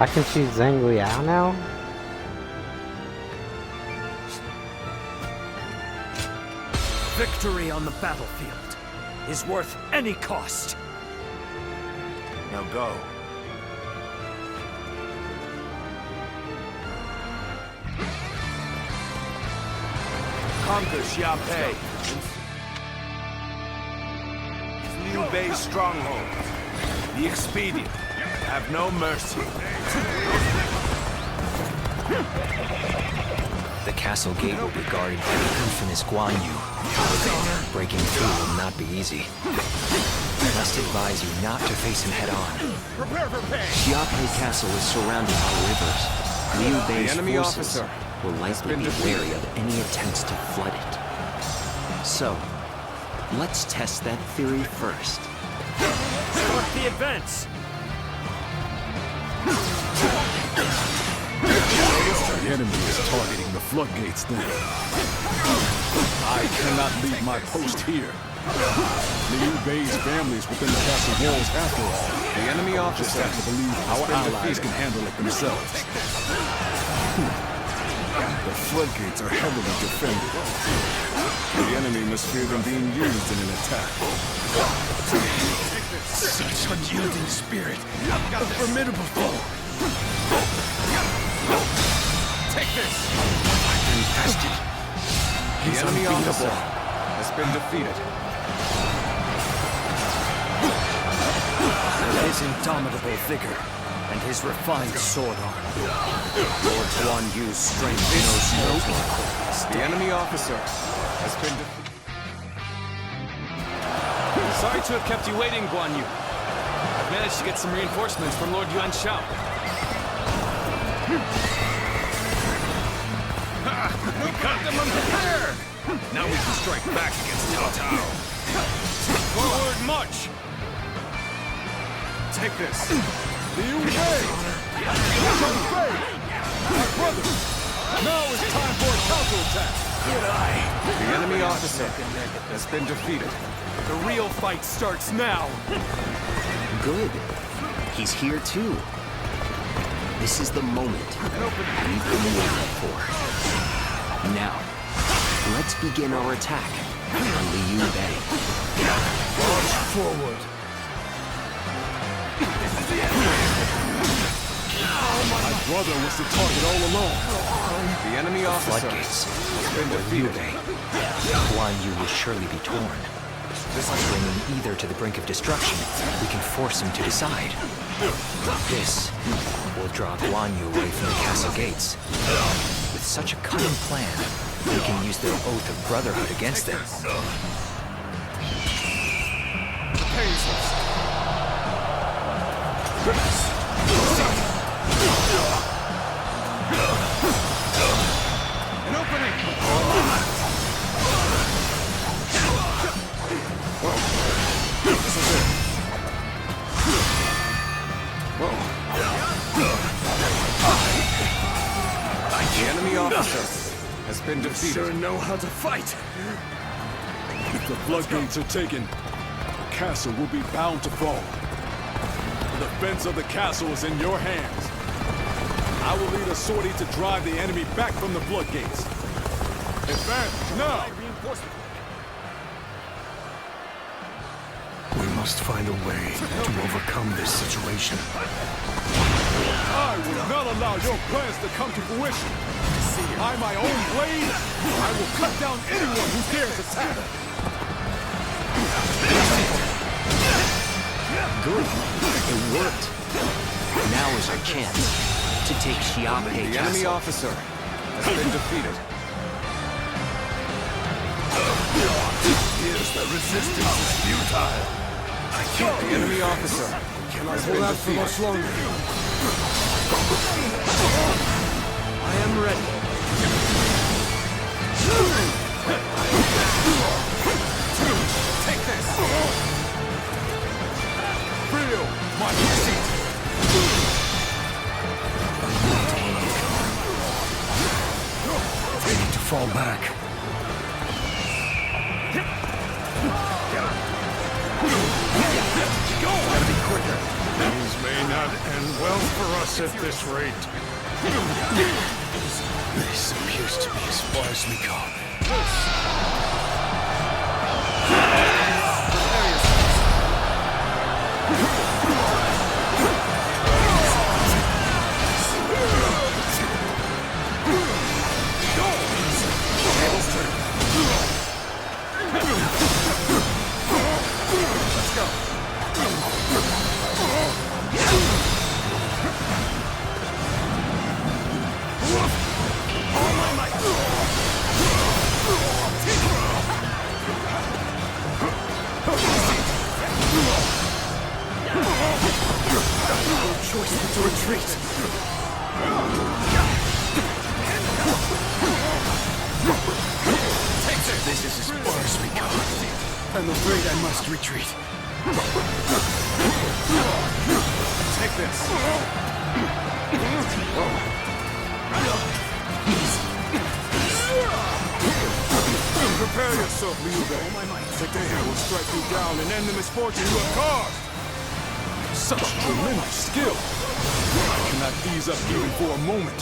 I can choose Zhang Liao now? Victory on the battlefield is worth any cost. Now go. Conquer Xiaopei. Liu Bei's stronghold. The expedient. Have no mercy. The castle gate will be guarded by the infamous Guan Yu. Breaking through will not be easy. I must advise you not to face him head-on. Xiaopei Castle is surrounded by rivers. Liu Bei's forces will likely be wary of any attempts to flood it. So, let's test that theory first. Start the advance! The enemy is targeting the floodgates then. I cannot leave my post here. Liu Bei's family is within the castle walls after all. The enemy officer have to believe our allies can handle it themselves. The floodgates are heavily defended. The enemy must fear them being used in an attack. Such unyielding spirit. A formidable foe. Take this! I've been tested. The enemy officer has been defeated. His indomitable vigor and his refined sword arm. Lord Guan Yu's strength knows no equal. The enemy officer has been defeated. Sorry to have kept you waiting, Guan Yu. I've managed to get some reinforcements from Lord Yuan Shao. We got them unprepared! Now we can strike back against Cao Cao. Forward march! Take this. Liu Bei! My brother! Now it's time for a counterattack! The enemy officer has been defeated. The real fight starts now! Good. He's here too. This is the moment we've been waiting for. Now, let's begin our attack on Liu Bei. March forward. My brother was the target all along. The enemy officer Floodgates has been Liu defeated. Bei. Guan Yu will surely be torn. By bringing either to the brink of destruction, we can force him to decide. This will draw Guan Yu away from the castle gates. With such a cunning plan, we can use their oath of brotherhood against them. An opening! This is it. The enemy officer has been defeated. Sure know how to fight. If the floodgates are taken, the castle will be bound to fall. The defense of the castle is in your hands. I will lead a sortie to drive the enemy back from the floodgates. Advance now! We must find a way to overcome this situation. I will not allow your plans to come to fruition. By my own blade, I will cut down anyone who dares attack. Good. It worked. Now is our chance to take Xiaopei The enemy Castle. officer has been defeated. Here's the resistance is futile. The enemy officer has been defeated. longer. I am ready. Take this! Feel my seat. We need to fall back. Gotta be quicker. Things may not end well for us at this rate. This appears to be as far as we go. retreat. This is as far as we go. I'm afraid I must retreat. Take this. Prepare yourself, Liu Bei. Today I will strike you down and end the misfortune you have caused. Such tremendous skill. I cannot ease up even for a moment.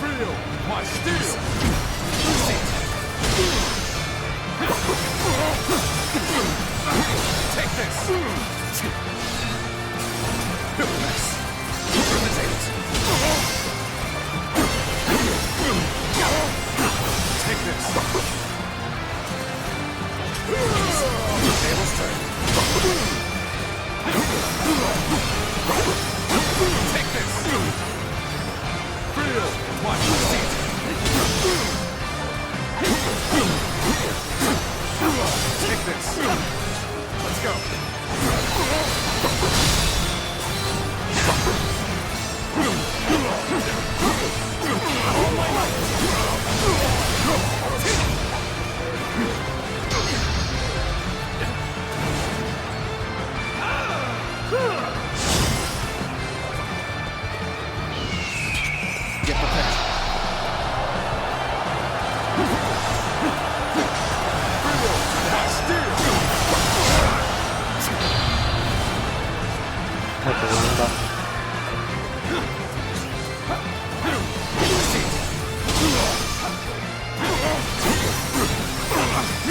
Feel my steel. Take this. Take this. Tables turn. Take this. Feel my seat. Take this. Let's go. All my life. Get prepared. Hit the run button.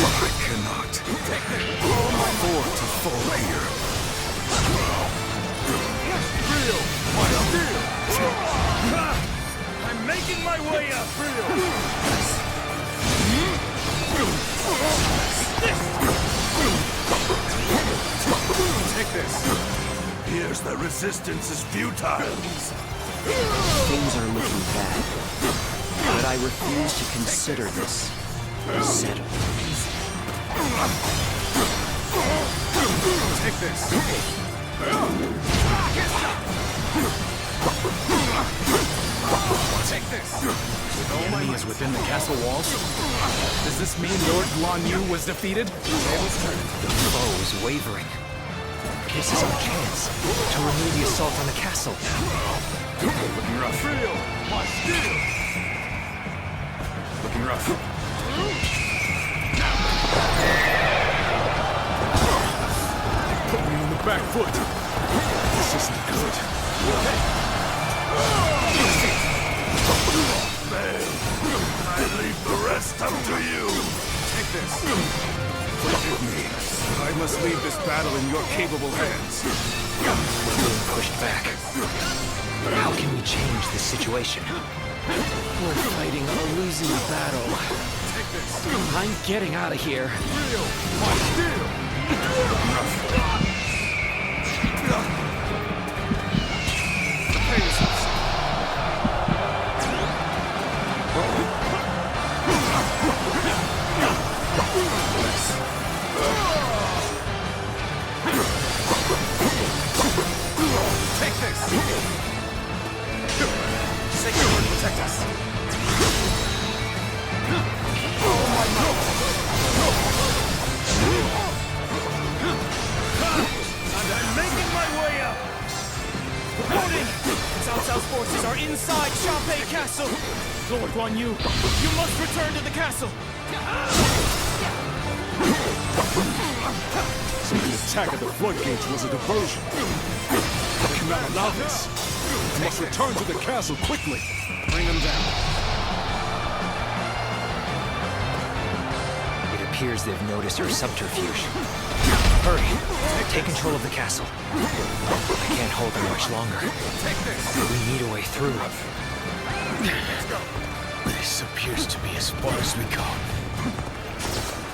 I cannot afford to fall here. Feel my steel. I'm making my way up. Take this. Here's the resistance is futile. Things are looking bad, but I refuse to consider this settled. Take this. Take this. The enemy is within the castle walls? Does this mean Lord Guan Yu was defeated? Tables turn. The foe is wavering. This is our chance to renew the assault on the castle. Looking rough. Feel my steel. Looking rough. Put me on the back foot. This isn't good. I leave the rest up to you. Take this. Forgive me. I must leave this battle in your capable hands. We're being pushed back. How can we change this situation? We're fighting a losing battle. Take this. I'm getting out of here. Feel my steel. Take this. Sacred Word protect us. And I'm making my way up. Reporting! Cao Cao's forces are inside Xiaopei Castle. Lord Guan Yu, you must return to the castle. So the attack at the floodgates was a diversion. I cannot allow this. I must return to the castle quickly. Bring them down. It appears they've noticed our subterfuge. Hurry! Take control of the castle. I can't hold them much longer. We need a way through. This appears to be as far as we go.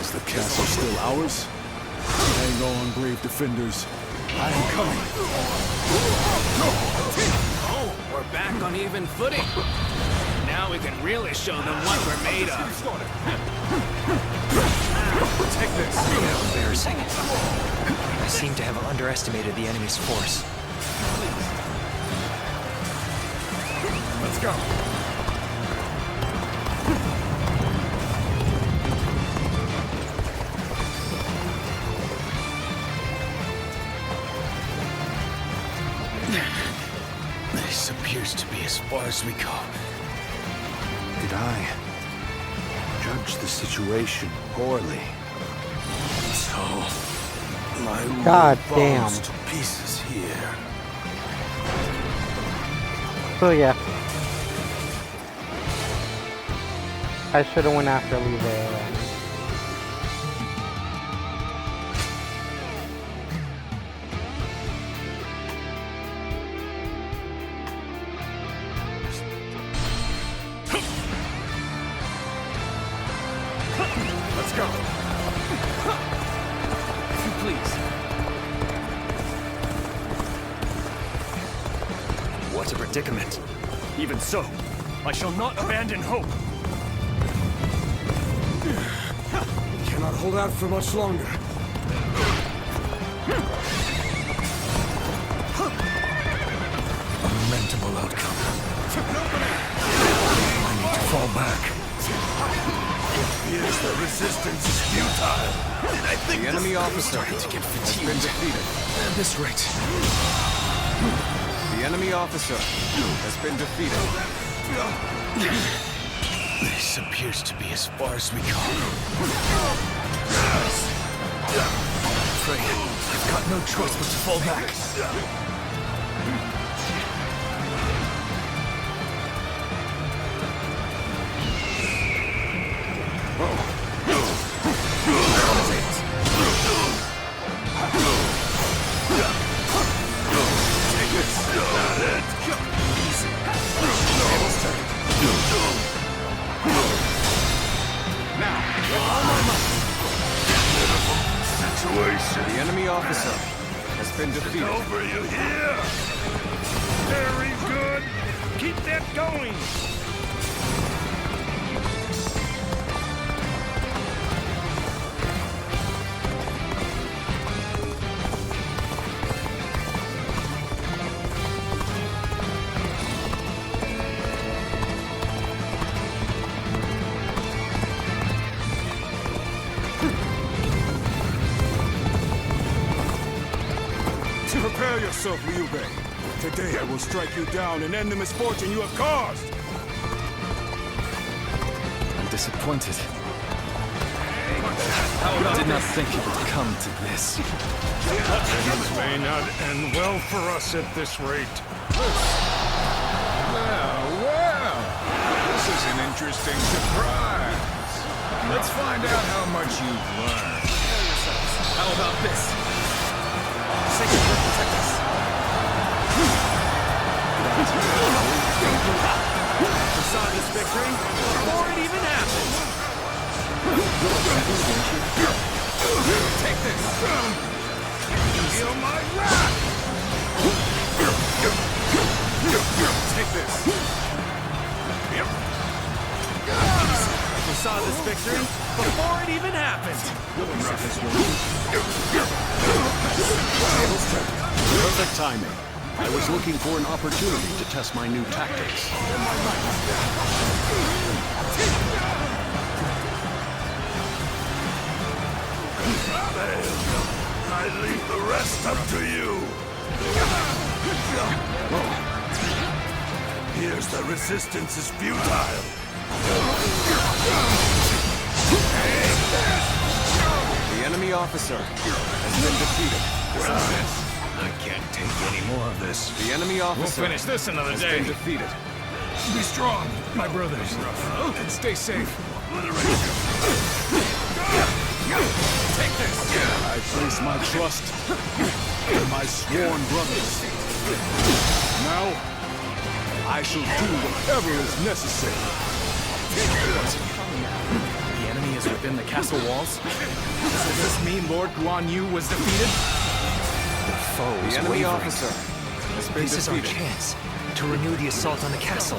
Is the castle still ours? Hang on, brave defenders. I am coming. Oh, we're back on even footing. Now we can really show them what we're made of. Take this. How embarrassing. I seem to have underestimated the enemy's force. Let's go. This appears to be as far as we go. Did I judge the situation poorly? So, my God world damn. falls to pieces here. So yeah. I should have went after Liu Bei. Let's go. If you please. What a predicament. Even so, I shall not abandon hope. Cannot hold out for much longer. A lamentable outcome. I need to fall back. Yes, the resistance is futile. And I think The enemy officer Starting to get has fatigued. been defeated. At this rate. The enemy officer has been defeated. This appears to be as far as we go. I'm afraid I've got no choice but to fall back. The enemy officer has been defeated. over, you hear? Very good. Keep that going. Prepare yourself, Liu Bei. Today I will strike you down and end the misfortune you have caused. I'm disappointed. I did not think it would come to this. Things may not end well for us at this rate. Well, this is an interesting surprise. Let's find out how much you've learned. How about this? Sacred Word protect us. We saw this victory before it even happened. Take this. Feel my wrath. Take this. Yep. We saw this victory before it even happened. Perfect timing. I was looking for an opportunity to test my new tactics. I leave the rest up to you. Here's the resistance is futile. The enemy officer has been defeated. I can't take any more of this. The enemy officer finish this another has day. been defeated. Be strong, my brothers. And stay safe. Take this. I place my trust in my sworn brothers. Now, I shall do whatever is necessary. The enemy is within the castle walls? Does this mean Lord Guan Yu was defeated? The foe is The enemy wavering. officer has been This is our defeated. chance to renew the assault on the castle.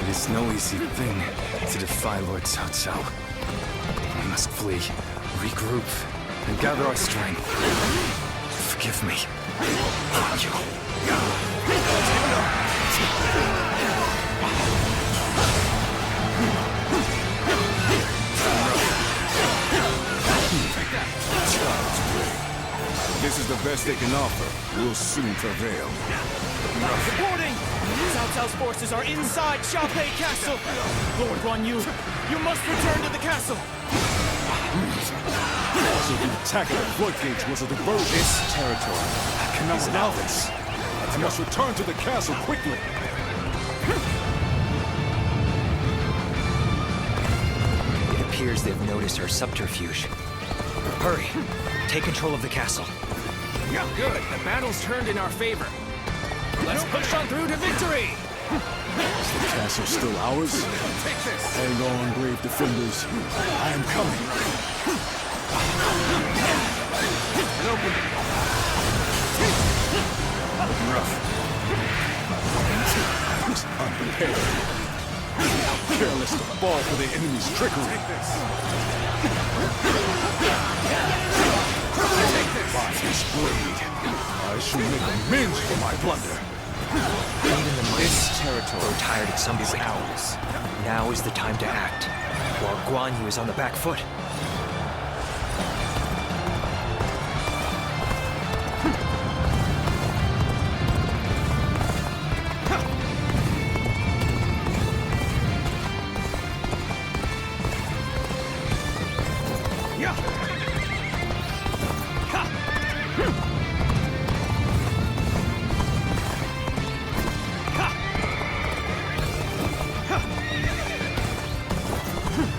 It is no easy thing to defy Lord Cao Cao. We must flee, regroup, and gather our strength. Forgive me. Thank you. This is the best they can offer. We'll soon prevail. Reporting! Cao Cao's forces are inside Xiaopei Castle! Lord Guan Yu, you must return to the castle! So the attack of the floodgates was a diversion. This territory Cannot allow this. I must return to the castle quickly. It appears they've noticed our subterfuge. Hurry! Take control of the castle. Good, the battle's turned in our favor. Let's push on through to victory! Is the castle still ours? Hang on, brave defenders. I am coming. Rough. I was unprepared. How careless to fall for the enemy's trickery. By this blade, I shall make amends for my blunder. Even the mighty territory grow tired at some point. Ours. Now is the time to act, while Guan Yu is on the back foot.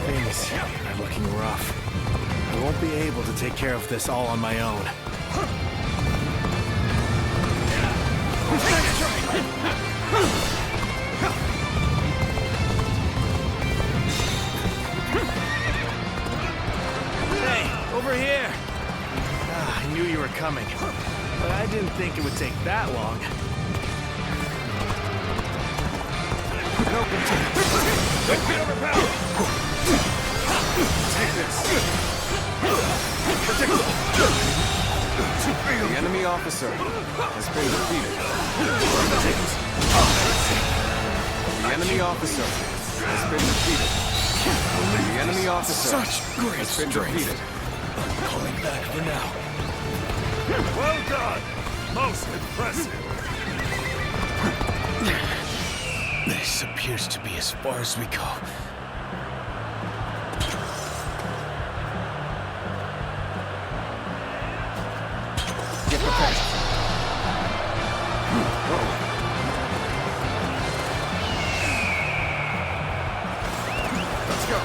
Things are looking rough. I won't be able to take care of this all on my own. Hey, over here! I knew you were coming, but I didn't think it would take that long. Take this. The enemy officer has been defeated. The enemy officer has been defeated. The enemy officer has been defeated. Pulling back for now. Well done! Most impressive. This appears to be as far as we go. Get prepared. Let's go.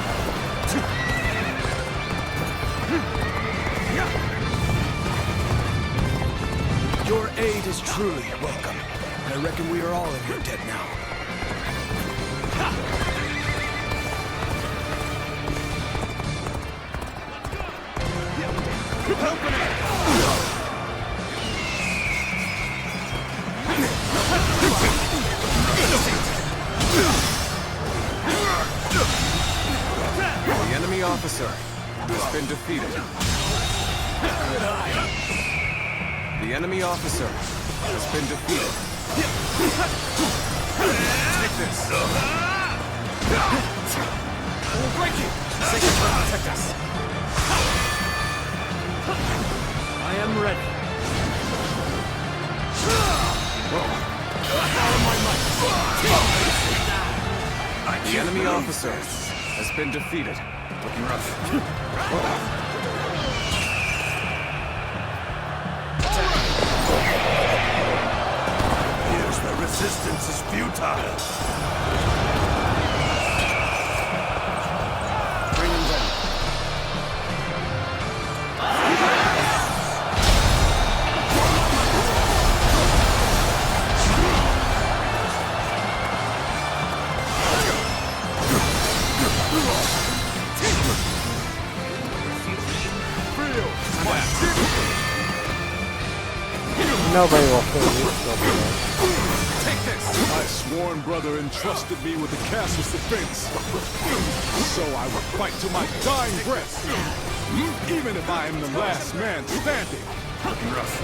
Your aid is truly welcome. I reckon we are all in your debt now. The enemy officer has been defeated. The enemy officer has been defeated. Take this. We'll break you! Sacred Heart, protect us! I am ready. The enemy officer has been defeated. Looking rough. Here's the resistance is futile. Bring him down. Nobody will kill you. Take this! My sworn brother entrusted me with the castle's defense. So I will fight to my dying breath. Even if I am the last man standing. Looking rough.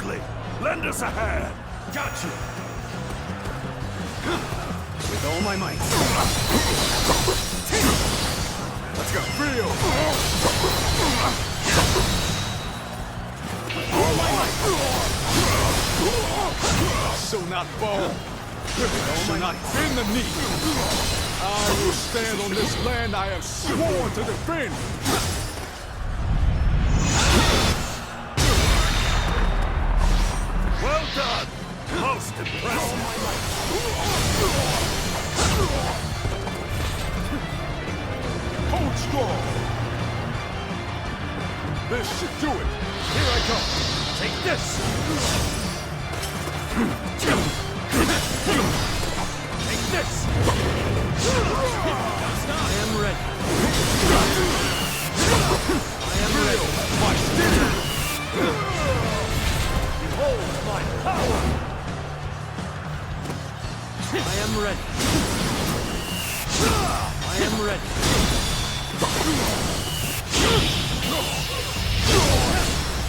quickly. Lend us a hand. Got you. With all my might. Let's go. Feel. All my might. Shall not fall. Shall not bend the knee. I will stand on this land I have sworn to defend. Well done. Most impressive. Hold strong. This should do it. Here I come. Take this. Take this. I am ready. I am ready. My steel. Behold my power. I am ready. I am ready.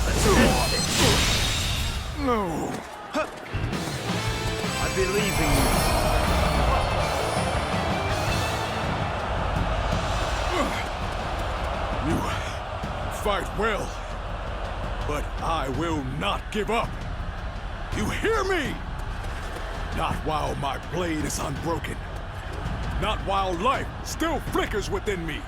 Let's end this. No. I believe in you. You fight well, but I will not give up. You hear me? Not while my blade is unbroken. Not while life still flickers within me.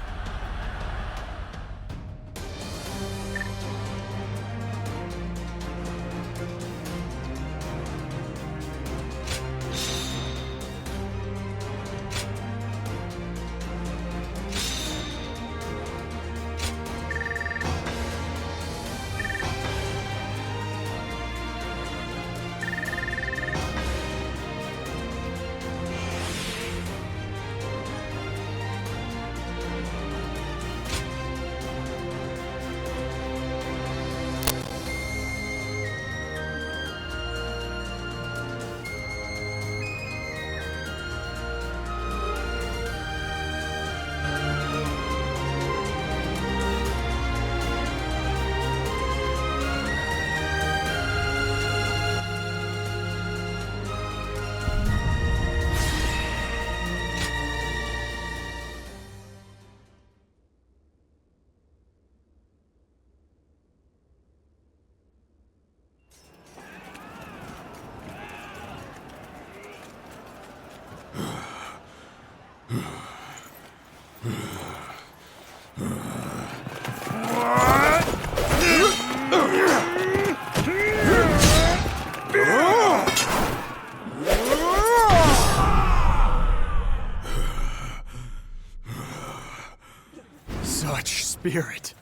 Such spirit.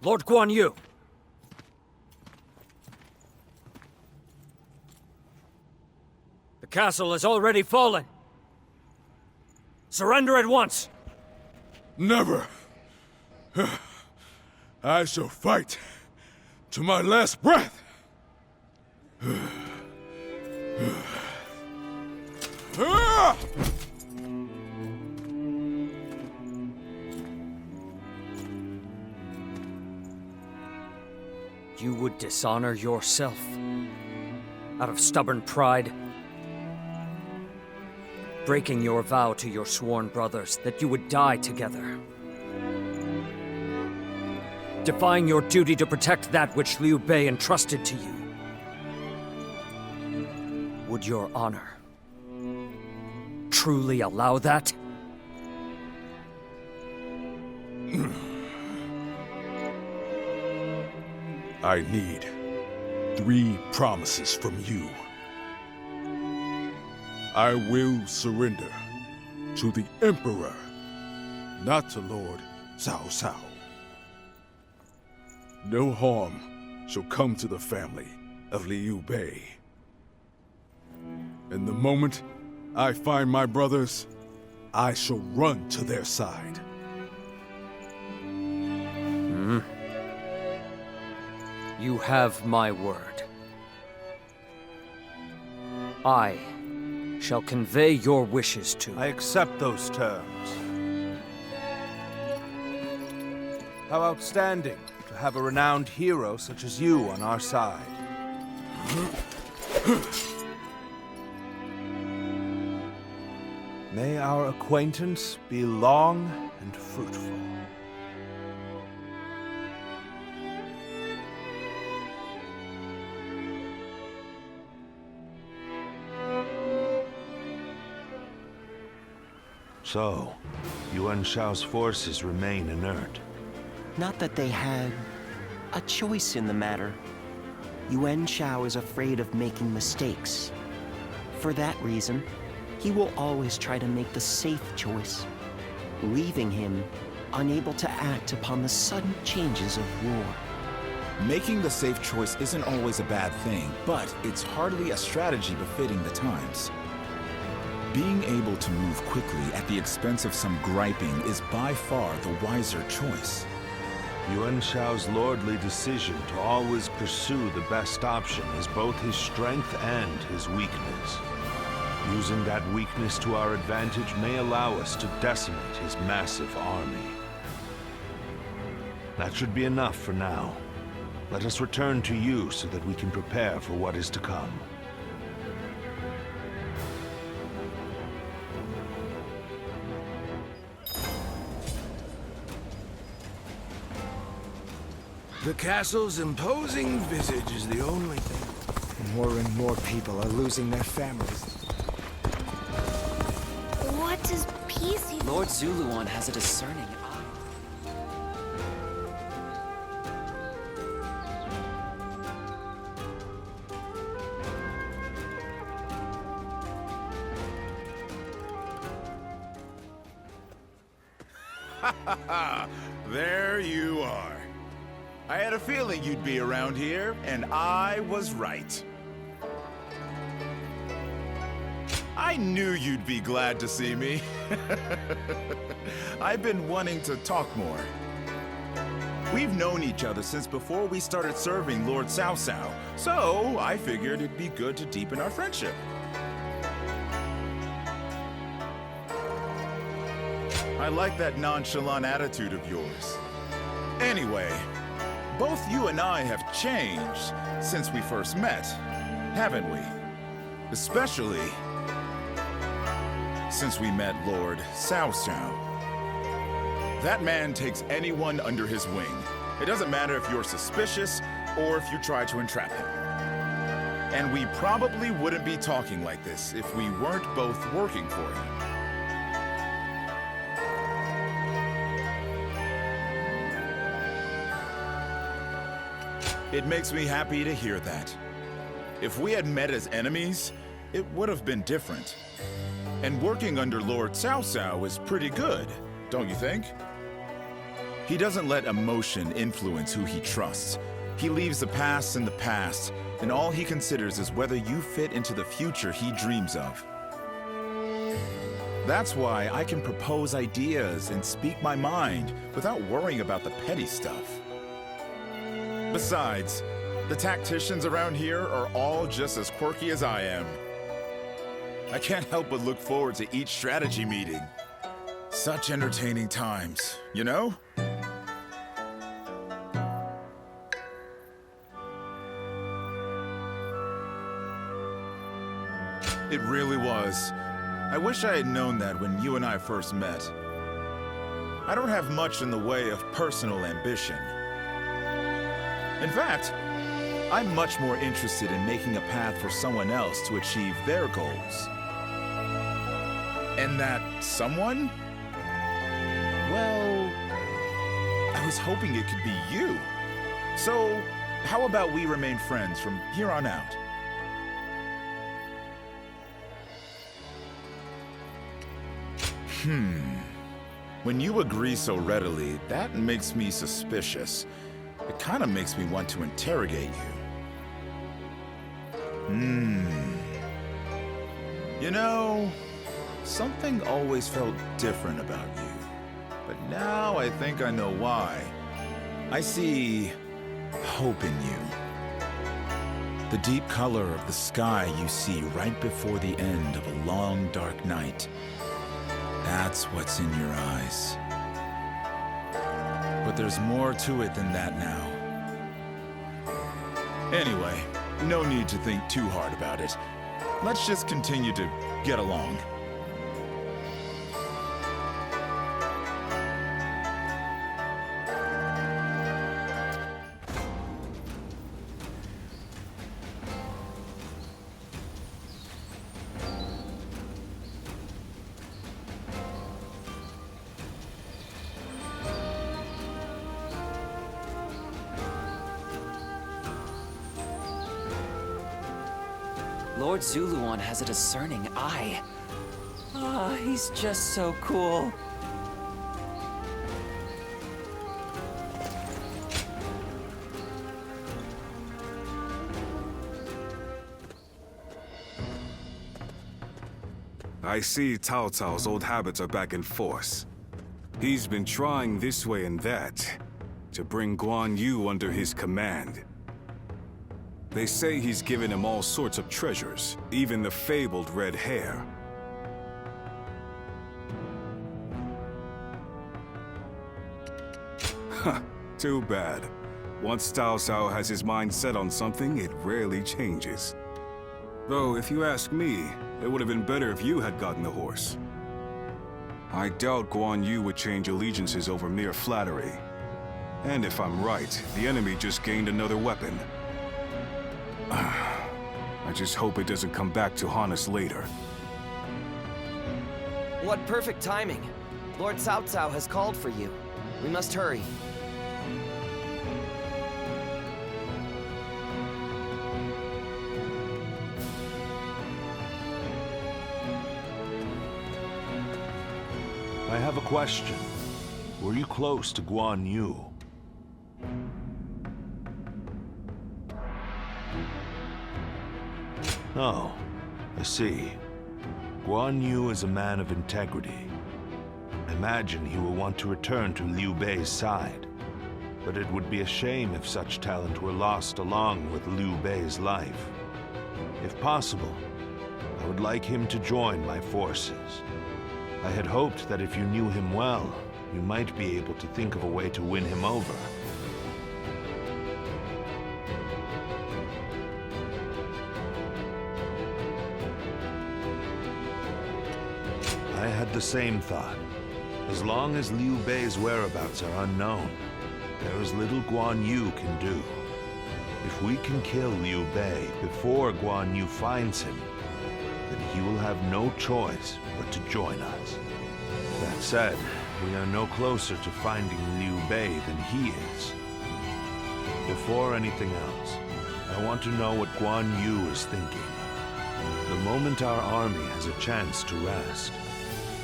Lord Guan Yu. The castle has already fallen. Surrender at once. Never. I shall fight to my last breath. You would dishonor yourself out of stubborn pride, breaking your vow to your sworn brothers that you would die together, defying your duty to protect that which Liu Bei entrusted to you. Would your honor truly allow that? I need 3 promises from you. I will surrender to the Emperor, not to Lord Cao Cao. No harm shall come to the family of Liu Bei. And the moment I find my brothers, I shall run to their side. You have my word. I shall convey your wishes to. I accept those terms. How outstanding to have a renowned hero such as you on our side. May our acquaintance be long and fruitful. So, Yuan Shao's forces remain inert. Not that they had a choice in the matter. Yuan Shao is afraid of making mistakes. For that reason, he will always try to make the safe choice, leaving him unable to act upon the sudden changes of war. Making the safe choice isn't always a bad thing, but it's hardly a strategy befitting the times. Being able to move quickly at the expense of some griping is by far the wiser choice. Yuan Shao's lordly decision to always pursue the best option is both his strength and his weakness. Using that weakness to our advantage may allow us to decimate his massive army. That should be enough for now. Let us return to you so that we can prepare for what is to come. The castle's imposing visage is the only thing. More and more people are losing their families. What does peace even... Lord Zuluan has a discerning eye. There you are. I had a feeling you'd be around here, and I was right. I knew you'd be glad to see me. I've been wanting to talk more. We've known each other since before we started serving Lord Cao Cao, so I figured it'd be good to deepen our friendship. I like that nonchalant attitude of yours. Anyway, both you and I have changed since we first met, haven't we? Especially since we met Lord Cao Cao. That man takes anyone under his wing. It doesn't matter if you're suspicious or if you try to entrap him. And we probably wouldn't be talking like this if we weren't both working for him. It makes me happy to hear that. If we had met as enemies, it would have been different. And working under Lord Cao Cao is pretty good, don't you think? He doesn't let emotion influence who he trusts. He leaves the past in the past, and all he considers is whether you fit into the future he dreams of. That's why I can propose ideas and speak my mind without worrying about the petty stuff. Besides, the tacticians around here are all just as quirky as I am. I can't help but look forward to each strategy meeting. Such entertaining times, you know? It really was. I wish I had known that when you and I first met. I don't have much in the way of personal ambition. In fact, I'm much more interested in making a path for someone else to achieve their goals. And that someone? Well, I was hoping it could be you. So, how about we remain friends from here on out? When you agree so readily, that makes me suspicious. It kind of makes me want to interrogate you. You know, something always felt different about you. But now I think I know why. I see hope in you. The deep color of the sky you see right before the end of a long, dark night. That's what's in your eyes. But there's more to it than that now. Anyway, no need to think too hard about it. Let's just continue to get along. Lord Zuluan has a discerning eye. Ah, he's just so cool. I see Cao Cao's old habits are back in force. He's been trying this way and that to bring Guan Yu under his command. They say he's given him all sorts of treasures, even the fabled red hair. Huh, too bad. Once Cao Cao has his mind set on something, it rarely changes. Though, if you ask me, it would have been better if you had gotten the horse. I doubt Guan Yu would change allegiances over mere flattery. And if I'm right, the enemy just gained another weapon. I just hope it doesn't come back to haunt us later. What perfect timing. Lord Cao Cao has called for you. We must hurry. I have a question. Were you close to Guan Yu? Oh, I see. Guan Yu is a man of integrity. I imagine he will want to return to Liu Bei's side. But it would be a shame if such talent were lost along with Liu Bei's life. If possible, I would like him to join my forces. I had hoped that if you knew him well, you might be able to think of a way to win him over. I had the same thought. As long as Liu Bei's whereabouts are unknown, there is little Guan Yu can do. If we can kill Liu Bei before Guan Yu finds him, then he will have no choice but to join us. That said, we are no closer to finding Liu Bei than he is. Before anything else, I want to know what Guan Yu is thinking. The moment our army has a chance to rest,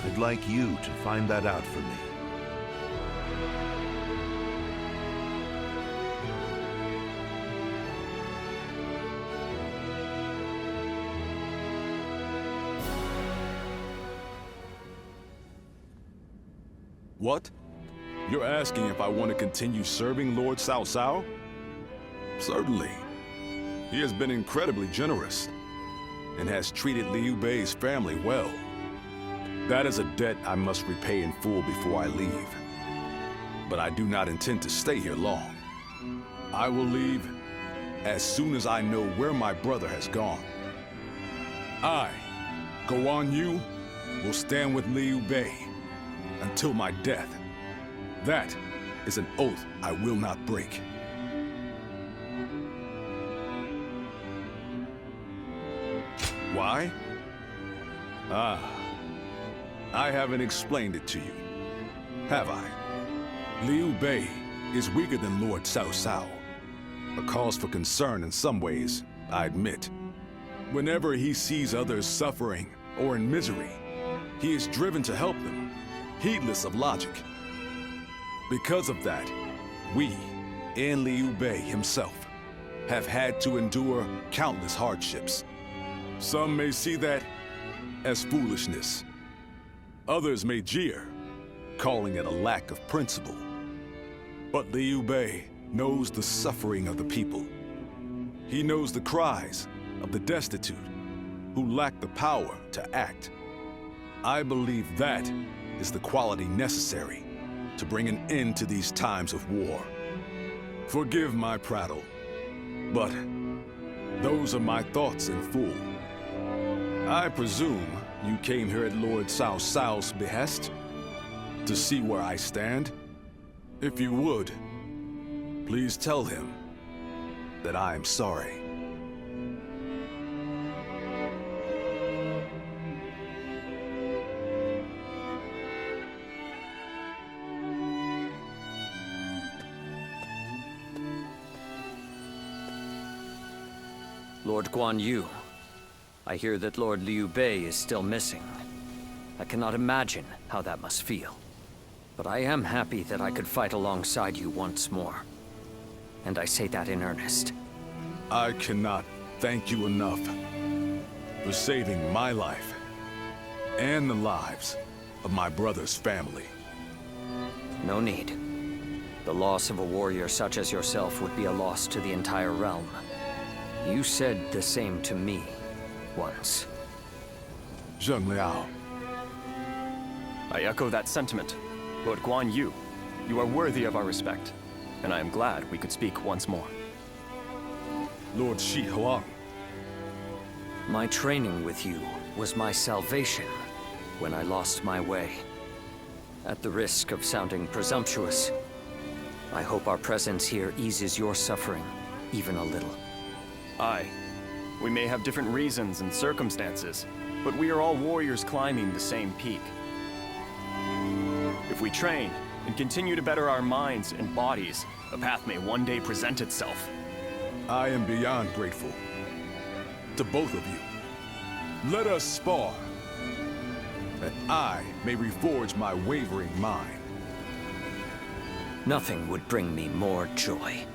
I'd like you to find that out for me. What? You're asking if I want to continue serving Lord Cao Cao? Certainly. He has been incredibly generous and has treated Liu Bei's family well. That is a debt I must repay in full before I leave. But I do not intend to stay here long. I will leave as soon as I know where my brother has gone. I, Guan Yu, will stand with Liu Bei until my death. That is an oath I will not break. Why? I haven't explained it to you, have I? Liu Bei is weaker than Lord Cao Cao. A cause for concern in some ways, I admit. Whenever he sees others suffering or in misery, he is driven to help them, heedless of logic. Because of that, we, and Liu Bei himself, have had to endure countless hardships. Some may see that as foolishness. Others may jeer, calling it a lack of principle. But Liu Bei knows the suffering of the people. He knows the cries of the destitute who lack the power to act. I believe that is the quality necessary to bring an end to these times of war. Forgive my prattle, but those are my thoughts in full. I presume you came here at Lord Cao Cao's behest to see where I stand? If you would, please tell him that I am sorry. Lord Guan Yu, I hear that Lord Liu Bei is still missing. I cannot imagine how that must feel. But I am happy that I could fight alongside you once more. And I say that in earnest. I cannot thank you enough for saving my life and the lives of my brother's family. No need. The loss of a warrior such as yourself would be a loss to the entire realm. You said the same to me once. Zheng Liao. I echo that sentiment. Lord Guan Yu, you are worthy of our respect, and I am glad we could speak once more. Lord Shi Huang. My training with you was my salvation when I lost my way. At the risk of sounding presumptuous, I hope our presence here eases your suffering even a little. Aye. We may have different reasons and circumstances, but we are all warriors climbing the same peak. If we train and continue to better our minds and bodies, a path may one day present itself. I am beyond grateful to both of you. Let us spar, that I may reforge my wavering mind. Nothing would bring me more joy.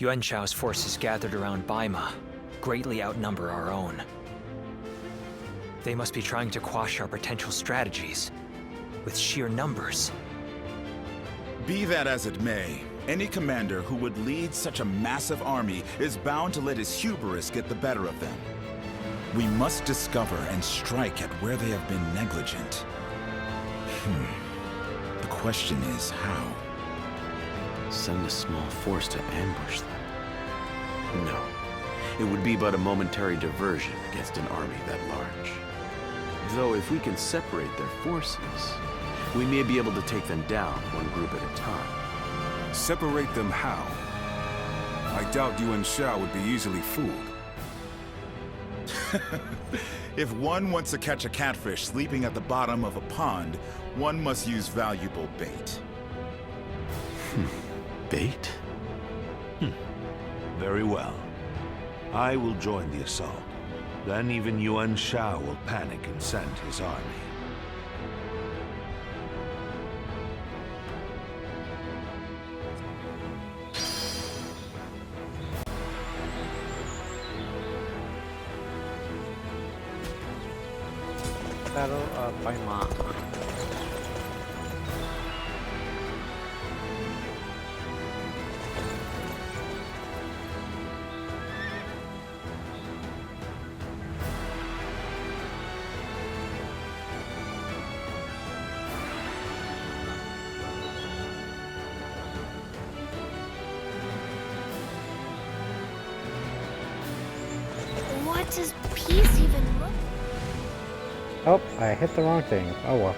Yuan Shao's forces gathered around Baima greatly outnumber our own. They must be trying to quash our potential strategies with sheer numbers. Be that as it may, any commander who would lead such a massive army is bound to let his hubris get the better of them. We must discover and strike at where they have been negligent. The question is how? Send a small force to ambush them? No. It would be but a momentary diversion against an army that large. Though if we can separate their forces, we may be able to take them down one group at a time. Separate them how? I doubt Yuan Shao would be easily fooled. If one wants to catch a catfish sleeping at the bottom of a pond, one must use valuable bait. Bait? Very well. I will join the assault. Then even Yuan Shao will panic and send his army. Battle of Baima. What does peace even look? Oh, I hit the wrong thing. Oh well.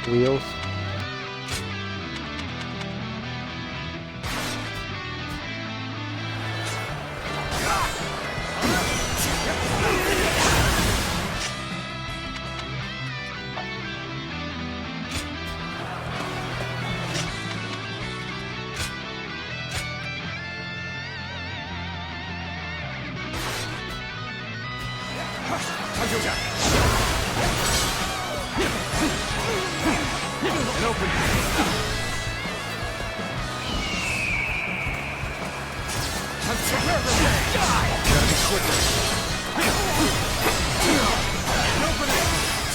Wheels.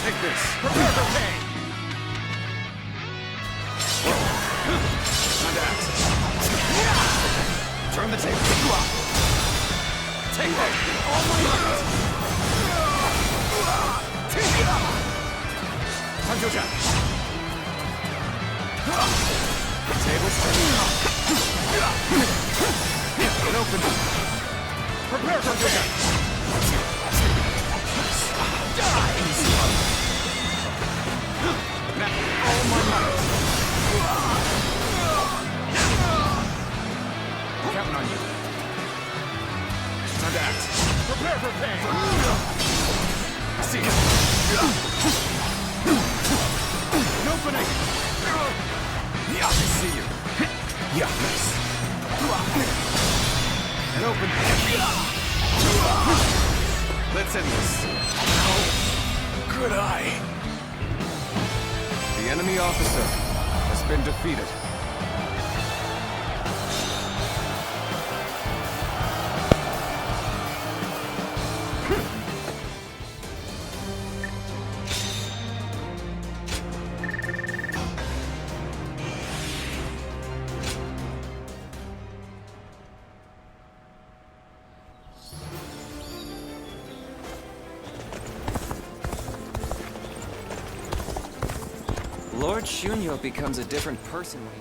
Take this. Prepare for pain. Time to act. Turn the table. Take that. All my might. Tanjo-chan. Tables turning. Get open. Prepare for Tanjo-chan. Die! All my might. Counting on you. Time to act. Prepare for pain. See ya. An opening. Yeah, I see you. Yeah, nice. An opening. Let's end this. Oh, good eye. The enemy officer has been defeated. Lord Shunyo becomes a different person when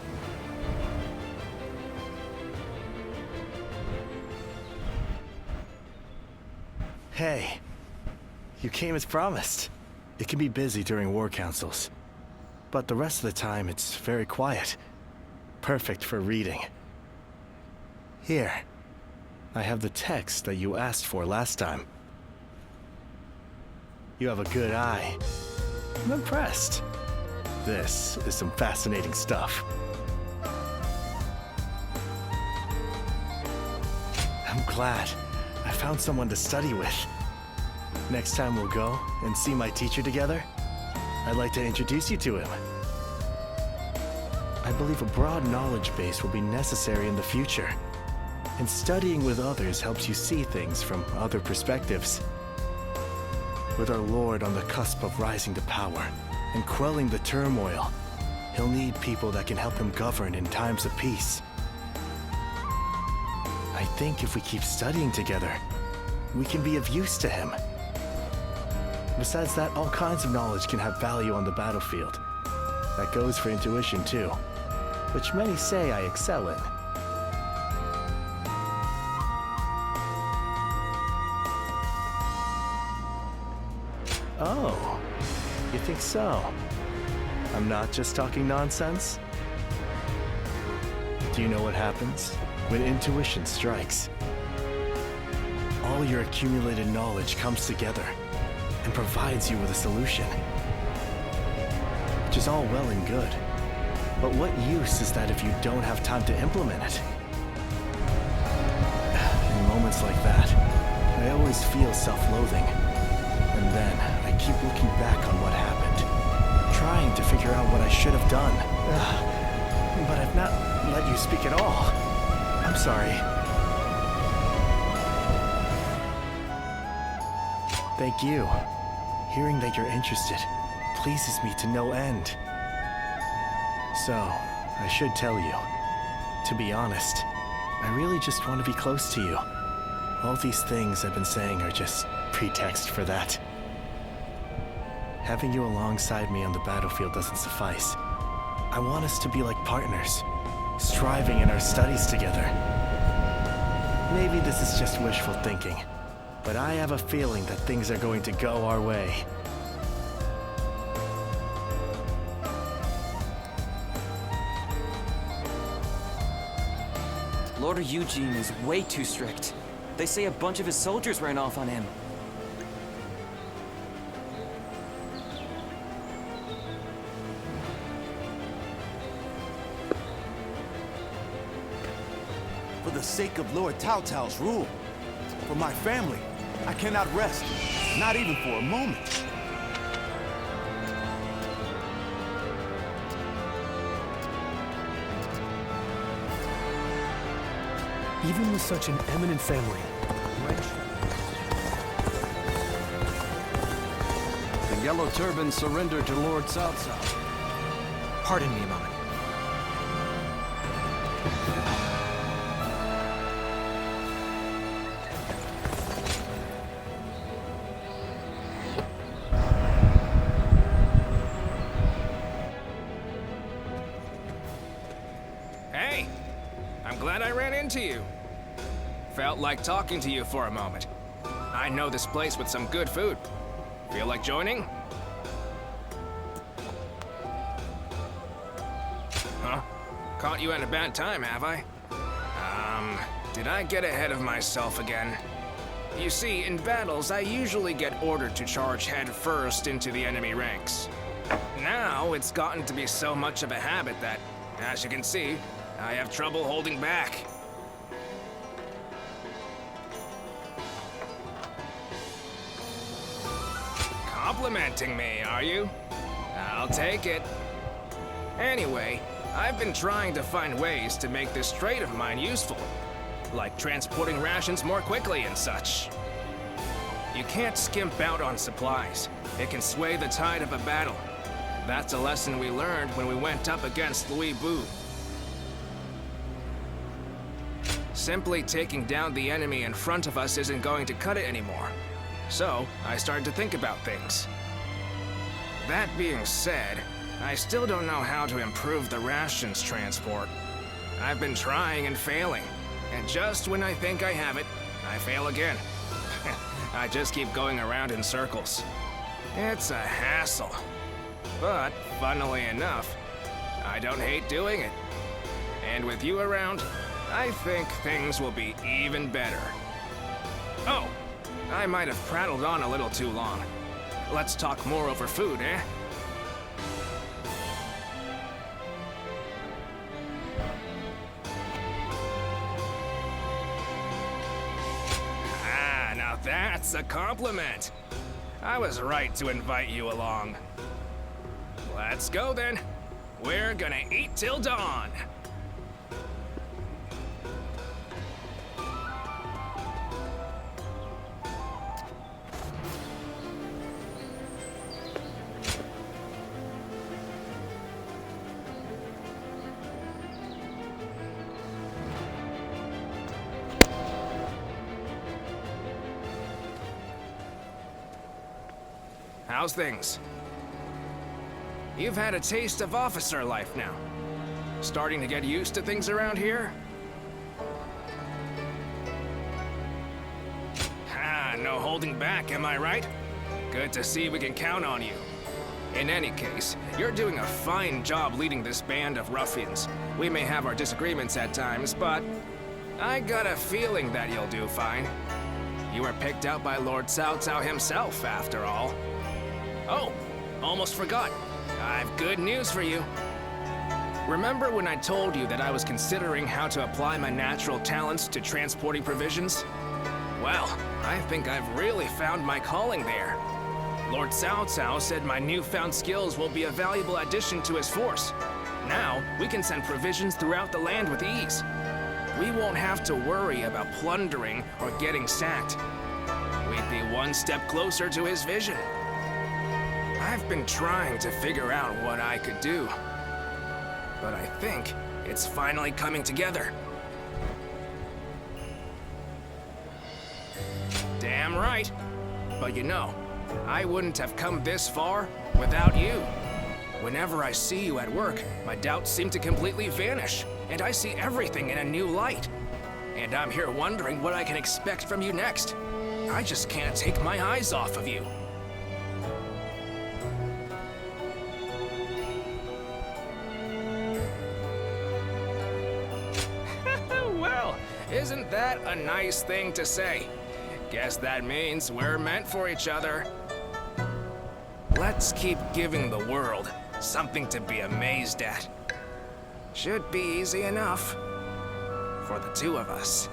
Hey, you came as promised. It can be busy during war councils, but the rest of the time it's very quiet. Perfect for reading. Here, I have the text that you asked for last time. You have a good eye. I'm impressed. This is some fascinating stuff. I'm glad I found someone to study with. Next time we'll go and see my teacher together, I'd like to introduce you to him. I believe a broad knowledge base will be necessary in the future, and studying with others helps you see things from other perspectives. With our Lord on the cusp of rising to power and quelling the turmoil, he'll need people that can help him govern in times of peace. I think if we keep studying together, we can be of use to him. Besides that, all kinds of knowledge can have value on the battlefield. That goes for intuition too, which many say I excel in. Oh, you think so? I'm not just talking nonsense? Do you know what happens when intuition strikes? All your accumulated knowledge comes together and provides you with a solution. Which is all well and good. But what use is that if you don't have time to implement it? In moments like that, I always feel self-loathing. And then I keep looking back on what happened, trying to figure out what I should have done. But I've not let you speak at all. I'm sorry. Thank you. Hearing that you're interested pleases me to no end. So, I should tell you. To be honest, I really just want to be close to you. All these things I've been saying are just pretext for that. Having you alongside me on the battlefield doesn't suffice. I want us to be like partners, striving in our studies together. Maybe this is just wishful thinking, but I have a feeling that things are going to go our way. Lord Eugene is way too strict. They say a bunch of his soldiers ran off on him. For the sake of Lord Cao Cao's rule, for my family, I cannot rest, not even for a moment. Even with such an eminent family, The Yellow Turban surrendered to Lord Cao Cao. Pardon me a moment. Hey! I'm glad I ran into you. Felt like talking to you for a moment. I know this place with some good food. Feel like joining? Huh? Caught you at a bad time, have I? Did I get ahead of myself again? You see, in battles, I usually get ordered to charge head first into the enemy ranks. Now, it's gotten to be so much of a habit that, as you can see, I have trouble holding back. Complimenting me, are you? I'll take it. Anyway, I've been trying to find ways to make this trade of mine useful, like transporting rations more quickly and such. You can't skimp out on supplies. It can sway the tide of a battle. That's a lesson we learned when we went up against Louis Bu. Simply taking down the enemy in front of us isn't going to cut it anymore. So, I started to think about things. That being said, I still don't know how to improve the rations transport. I've been trying and failing, and just when I think I have it, I fail again. I just keep going around in circles. It's a hassle. But, funnily enough, I don't hate doing it. And with you around, I think things will be even better. Oh, I might have prattled on a little too long. Let's talk more over food, eh? Ah, now that's a compliment. I was right to invite you along. Let's go then. We're gonna eat till dawn. How's things? You've had a taste of officer life now. Starting to get used to things around here? Ah, no holding back, am I right? Good to see we can count on you. In any case, you're doing a fine job leading this band of ruffians. We may have our disagreements at times, but I got a feeling that you'll do fine. You were picked out by Lord Cao Cao himself, after all. Oh, almost forgot. I've good news for you. Remember when I told you that I was considering how to apply my natural talents to transporting provisions? Well, I think I've really found my calling there. Lord Cao Cao said my newfound skills will be a valuable addition to his force. Now, we can send provisions throughout the land with ease. We won't have to worry about plundering or getting sacked. We'd be one step closer to his vision. I've been trying to figure out what I could do, but I think it's finally coming together. Damn right. But you know, I wouldn't have come this far without you. Whenever I see you at work, my doubts seem to completely vanish, and I see everything in a new light. And I'm here wondering what I can expect from you next. I just can't take my eyes off of you. Well, Isn't that a nice thing to say? Guess that means we're meant for each other. Let's keep giving the world something to be amazed at. Should be easy enough for the two of us.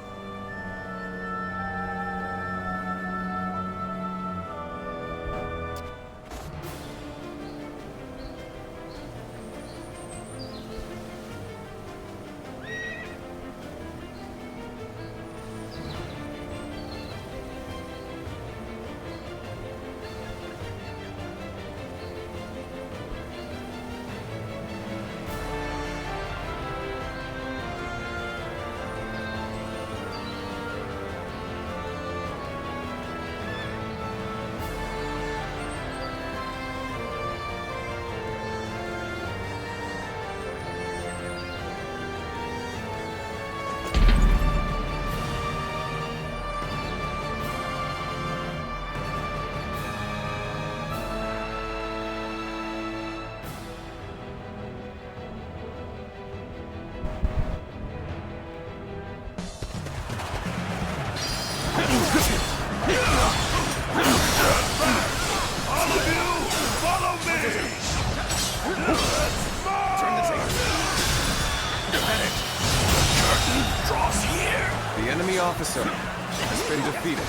The enemy officer has been defeated.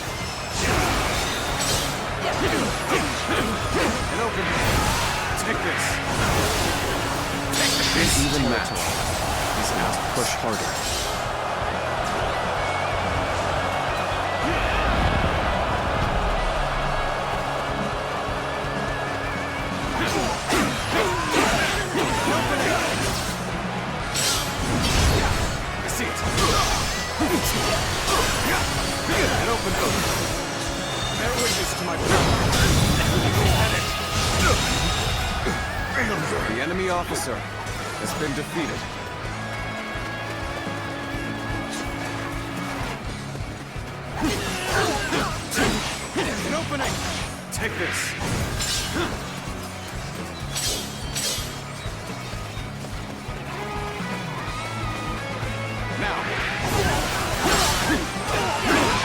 An open. Take this. Even match. He's asked to push harder. The enemy officer has been defeated. An opening! Take this! Now!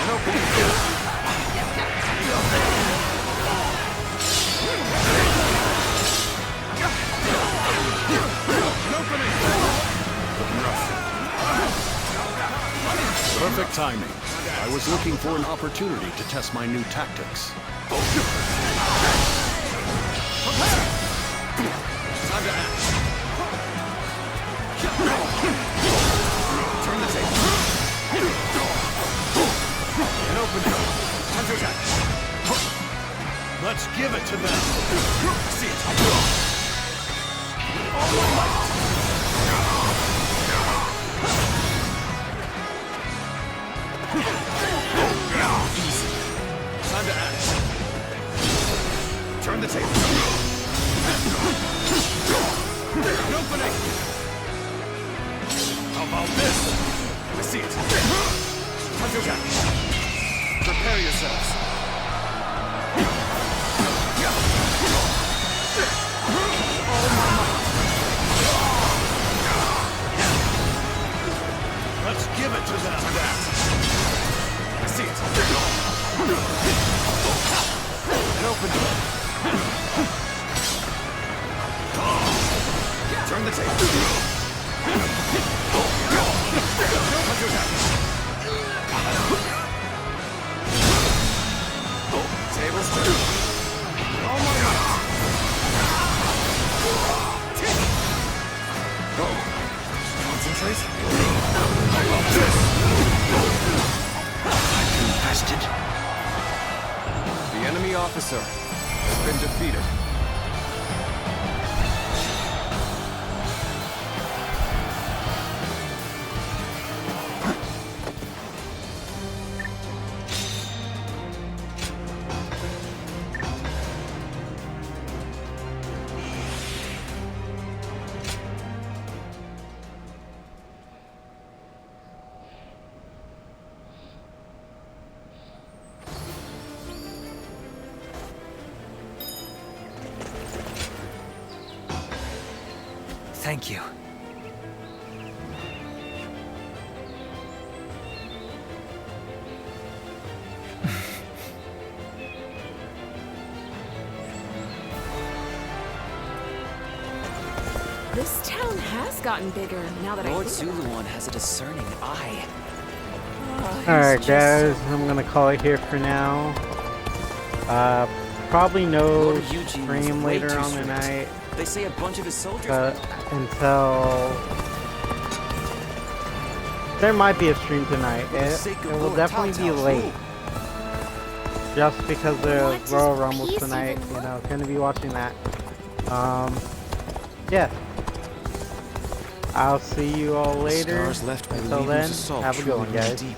An opening! Perfect timing. I was looking for an opportunity to test my new tactics. Time to act. Turn the table. An opening. Time to attack. Let's give it to them. See it. Easy. Time to act. Turn the table. An opening. How about this? I see it. Time to attack. Prepare yourselves. All my might. Let's give it to them. Time to act. I see it. An opening. Turn the table. Time to attack. Tables turned. All my might. Concentrate. How about this? Bastard. The enemy officer has been defeated. Thank you. This town has gotten bigger now that Lord I think about it. Zuluan has a discerning eye. Alright guys, I'm gonna call it here for now. Probably no Lord Eugene was stream way later too on strict. tonight. They say a bunch of his soldiers. Until there might be a stream tonight. It will definitely be late. Just because the Royal Rumble tonight, you know, gonna be watching that. Yeah. I'll see you all later. Scars left by Until Lee Boo's then, assault have a good one, truly run guys. deep.